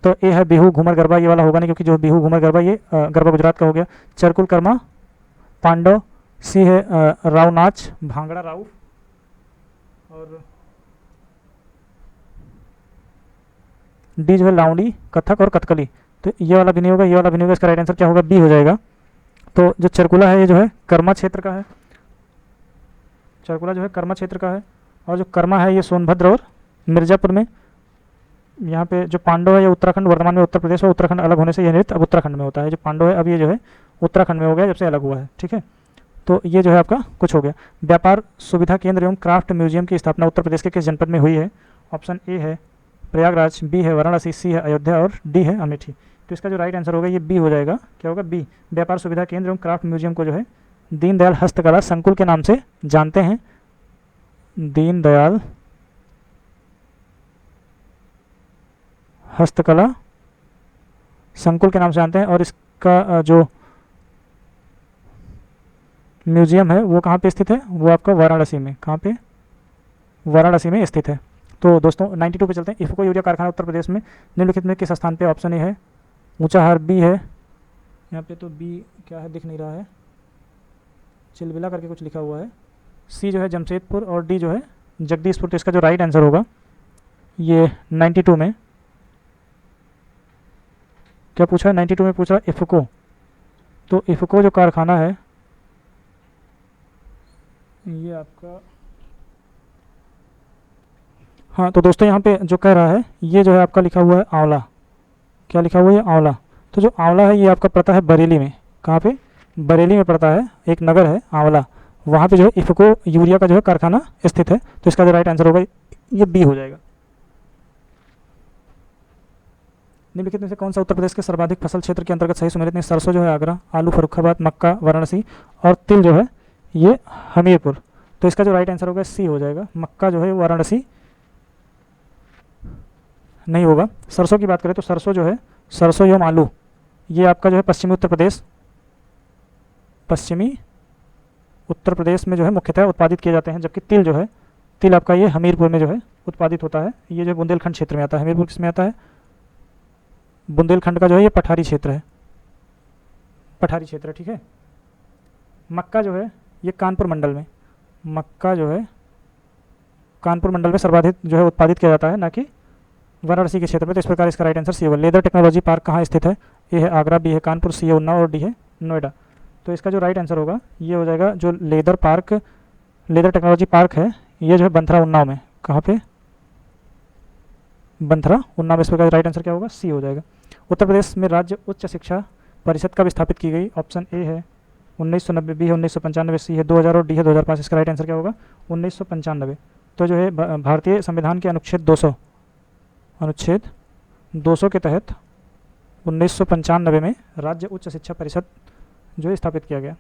तो ए है बिहू, घूमर, गरबा। ये वाला होगा नहीं क्योंकि जो बिहू, घूमर, गरबा ये गरबा गुजरात का हो गया। चरकुल, कर्मा, पांडव। सी है राव नाच, भांगड़ा राव और डी जो है लावणी, कथक और कथकली। तो ये वाला भी नहीं होगा, ये वाला भी नहीं होगा। इसका राइट आंसर क्या होगा? बी हो जाएगा। तो जो चरकुला है ये जो है कर्मा क्षेत्र का है, चरकुला जो है कर्मा क्षेत्र का है। और जो कर्मा है ये सोनभद्र और मिर्ज़ापुर में। यहाँ पे जो पांडव है ये उत्तराखंड, वर्तमान में उत्तर प्रदेश और उत्तराखंड अलग होने से यह नृत्य अब उत्तराखंड में होता है। जो पांडव है अब ये जो है उत्तराखंड में हो गया जब से अलग हुआ है। ठीक है, तो ये जो है आपका कुछ हो गया। व्यापार सुविधा केंद्र एवं क्राफ्ट म्यूजियम की स्थापना उत्तर प्रदेश के किस जनपद में हुई है? ऑप्शन ए है प्रयागराज, बी है वाराणसी, सी है अयोध्या और डी है अमेठी। तो इसका जो राइट आंसर होगा ये बी हो जाएगा। क्या होगा? बी। व्यापार सुविधा केंद्र एवं क्राफ्ट म्यूजियम को जो है दीनदयाल हस्तकला संकुल के नाम से जानते हैं। दीनदयाल हस्तकला संकुल के नाम से जानते हैं। और इसका जो म्यूजियम है वो कहाँ पे स्थित है? वो आपका वाराणसी में। कहाँ पे? वाराणसी में स्थित है। तो दोस्तों 92 पे चलते हैं। इफको यूरिया कारखाना उत्तर प्रदेश में निम्नलिखित में किस स्थान पे? ऑप्शन ए है ऊंचाहार, बी है यहाँ पे तो बी क्या है दिख नहीं रहा है, चिलबिला करके कुछ लिखा हुआ है। सी जो है जमशेदपुर और डी जो है जगदीशपुर। तो इसका जो राइट आंसर होगा ये 92 में क्या पूछा है 92 में पूछा इफ़को। तो इफ़को जो कारखाना है ये आपका, हाँ तो दोस्तों यहाँ पे जो कह रहा है ये जो है आपका लिखा हुआ है आंवला। क्या लिखा हुआ है आंवला। तो जो आंवला है ये आपका पड़ता है बरेली में। कहाँ पे, बरेली में पड़ता है, एक नगर है आंवला, वहाँ पे जो है इफ़को यूरिया का जो है कारखाना स्थित है। तो इसका जो राइट आंसर होगा ये बी हो जाएगा। निम्नलिखित में से कौन सा उत्तर प्रदेश के सर्वाधिक फसल क्षेत्र के अंतर्गत सही सुमेलित नहीं। सरसों जो है आगरा, आलू फर्रुखाबाद, मक्का वाराणसी और तिल जो है ये हमीरपुर। तो इसका जो राइट आंसर होगा सी हो जाएगा। मक्का जो है वाराणसी नहीं होगा। सरसों की बात करें तो सरसों जो है, सरसों एवं आलू ये आपका जो है पश्चिमी उत्तर प्रदेश में जो है मुख्यतः उत्पादित किए जाते हैं। जबकि तिल जो है, तिल आपका ये हमीरपुर में जो है उत्पादित होता है। ये जो बुंदेलखंड क्षेत्र में आता है। हमीरपुर किस में आता है, बुंदेलखंड का जो है ये पठारी क्षेत्र है, पठारी क्षेत्र है, ठीक है। मक्का जो है ये कानपुर मंडल में, मक्का जो है कानपुर मंडल में सर्वाधिक जो है उत्पादित किया जाता है, ना कि वाराणसी के क्षेत्र में। तो इस प्रकार इसका राइट आंसर सी होगा। लेदर टेक्नोलॉजी पार्क कहाँ स्थित है। ए है आगरा, बी है कानपुर, सी है उन्नाव और डी है नोएडा। तो इसका जो राइट आंसर होगा ये हो जाएगा जो लेदर टेक्नोलॉजी पार्क है ये जो है बंथरा उन्नाव में। कहाँ पे, बंथरा उन्नाव। इस प्रकार राइट आंसर क्या होगा, सी हो जाएगा। उत्तर प्रदेश में राज्य उच्च शिक्षा परिषद कब स्थापित की गई। ऑप्शन ए है 1990, बी है 1995, सी है 2000 और डी है 2005। इसका राइट आंसर क्या होगा 1995। तो जो है भारतीय संविधान के अनुच्छेद 200 के तहत 1995 में राज्य उच्च शिक्षा परिषद जो है स्थापित किया गया।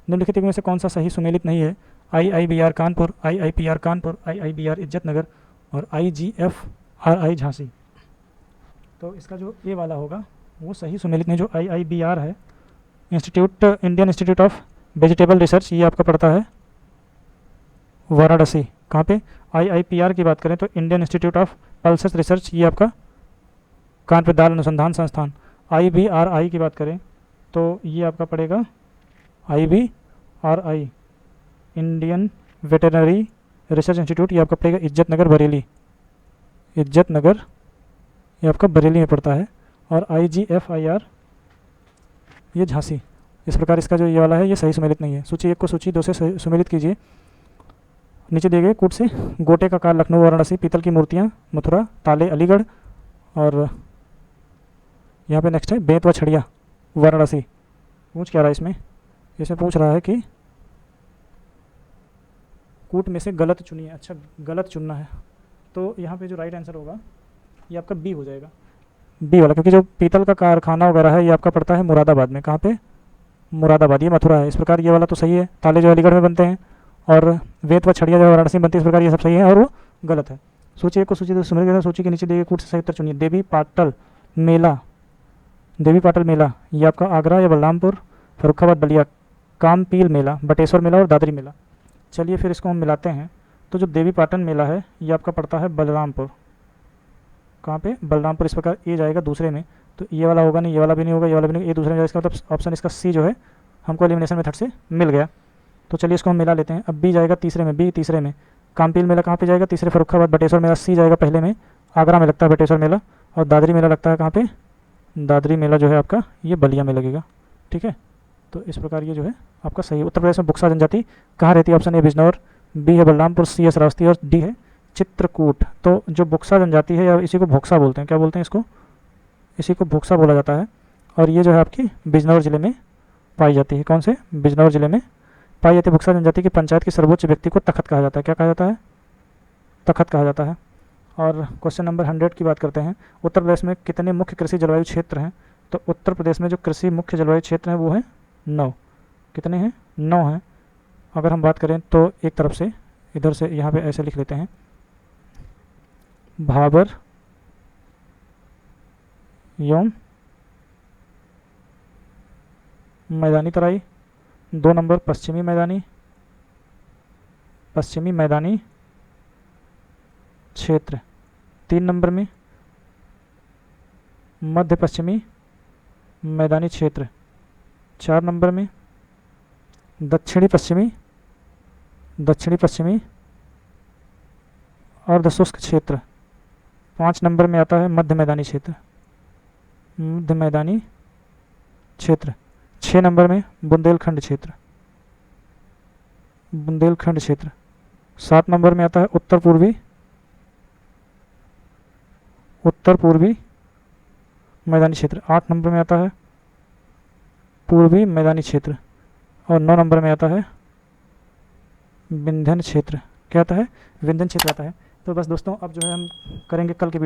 निम्नलिखित में से कौन सा सही सुमेलित नहीं है। IIBR Kanpur, IIPR Kanpur, IIBR Izzatnagar और IGFRI झांसी। तो इसका जो ए वाला होगा वो सही सुमेलित नहीं। जो IIBR है Indian institute of vegetable research, ये आपका पड़ता है वाराणसी। कहाँ पे, IIPR की बात करें तो Indian institute of pulses research, ये आपका कानपुर दाल अनुसंधान संस्थान। IBRI की बात करें तो ये आपका पड़ेगा IBRI Indian veterinary research institute, ये आपका पड़ेगा इज्जतनगर बरेली, इज्जतनगर ये आपका बरेली में पड़ता है। और IGFIR ये झांसी। इस प्रकार इसका जो ये वाला है ये सही सुमेलित नहीं है। सूची 1 को सूची 2 से सुमेलित कीजिए। नीचे दिए गए कूट से गोटे का कार लखनऊ वाराणसी, पीतल की मूर्तियाँ मथुरा, ताले अलीगढ़ और यहाँ पे नेक्स्ट है बेंत व छड़िया वाराणसी। पूछ क्या रहा है इसमें पूछ रहा है कि कूट में से गलत चुनिए। अच्छा, गलत चुनना है तो यहाँ पे जो राइट आंसर होगा ये आपका बी हो जाएगा, बी वाला। क्योंकि जो पीतल का कारखाना वगैरह है ये आपका पड़ता है मुरादाबाद में। कहाँ पे, मुरादाबाद, ये मथुरा है। इस प्रकार ये वाला तो सही है। ताले जो अलीगढ़ में बनते हैं और वेत व छड़िया जो वाराणसी में बनती है। इस प्रकार ये सब सही है और वो गलत है। सूची 1 को सूची 2 से सुमेलित। सूची के नीचे दिए गए कूट से सही उत्तर चुनिए। देवी पाटल मेला ये आपका आगरा या बलरामपुर, फर्रुखाबाद, बलिया, कामपील मेला, बटेश्वर मेला और दादरी मेला। चलिए फिर इसको हम मिलाते हैं। तो जो देवी पाटन मेला है ये आपका पड़ता है बलरामपुर। कहाँ पे, बलरामपुर। इस प्रकार ए जाएगा दूसरे में। तो ये वाला होगा नहीं, ये वाला भी नहीं होगा, ये वाला भी नहीं, ये दूसरे में जाएगा। इसका मतलब ऑप्शन इसका सी जो है हमको एलिमिनेशन मेथड से मिल गया। तो चलिए इसको हम मिला लेते हैं। अब बी जाएगा तीसरे में, बी तीसरे में। कामपील मेला कहाँ पे जाएगा, तीसरे फर्रुखाबाद। बटेश्वर मेला सी जाएगा पहले में, आगरा में लगता है बटेश्वर मेला। और दादरी मेला लगता है कहाँ पे, दादरी मेला जो है आपका ये बलिया में लगेगा, ठीक है। तो इस प्रकार ये जो है आपका सही है। उत्तर प्रदेश में बुक्सा जनजाति कहाँ रहती है। ऑप्शन ए बिजनौर, बी है बलरामपुर, सी है श्रावस्ती और डी है चित्रकूट। तो जो बुक्सा जनजाति है या इसी को भोक्सा बोलते हैं, क्या बोलते हैं इसको, इसी को भोक्सा बोला जाता है। और ये जो है आपकी बिजनौर जिले में पाई जाती है। कौन से, बिजनौर जिले में पाई जाती है। बुक्सा जनजाति की पंचायत के सर्वोच्च व्यक्ति को तखत कहा जाता है। क्या कहा जाता है, तखत कहा जाता है। और क्वेश्चन नंबर 100 की बात करते हैं। उत्तर प्रदेश में कितने मुख्य कृषि जलवायु क्षेत्र हैं। तो उत्तर प्रदेश में जो कृषि मुख्य जलवायु क्षेत्र हैं वो है 9। कितने हैं, 9 हैं। अगर हम बात करें तो एक तरफ से इधर से यहाँ पे ऐसे लिख लेते हैं, भाबर एवं मैदानी तराई। 2 नंबर पश्चिमी मैदानी क्षेत्र। 3 नंबर में मध्य पश्चिमी मैदानी क्षेत्र। 4 नंबर में दक्षिणी पश्चिमी और शुष्क क्षेत्र। 5 नंबर में आता है मध्य मैदानी क्षेत्र। मध्य मैदानी क्षेत्र। 6 नंबर में बुंदेलखंड क्षेत्र, बुंदेलखंड क्षेत्र। 7 नंबर में आता है उत्तर पूर्वी, उत्तर पूर्वी मैदानी क्षेत्र। 8 नंबर में आता है पूर्वी मैदानी क्षेत्र। और 9 नंबर में आता है विंध्यन क्षेत्र। क्या आता है? विंध्यन क्षेत्र आता है। तो बस दोस्तों, अब जो है हम करेंगे कल के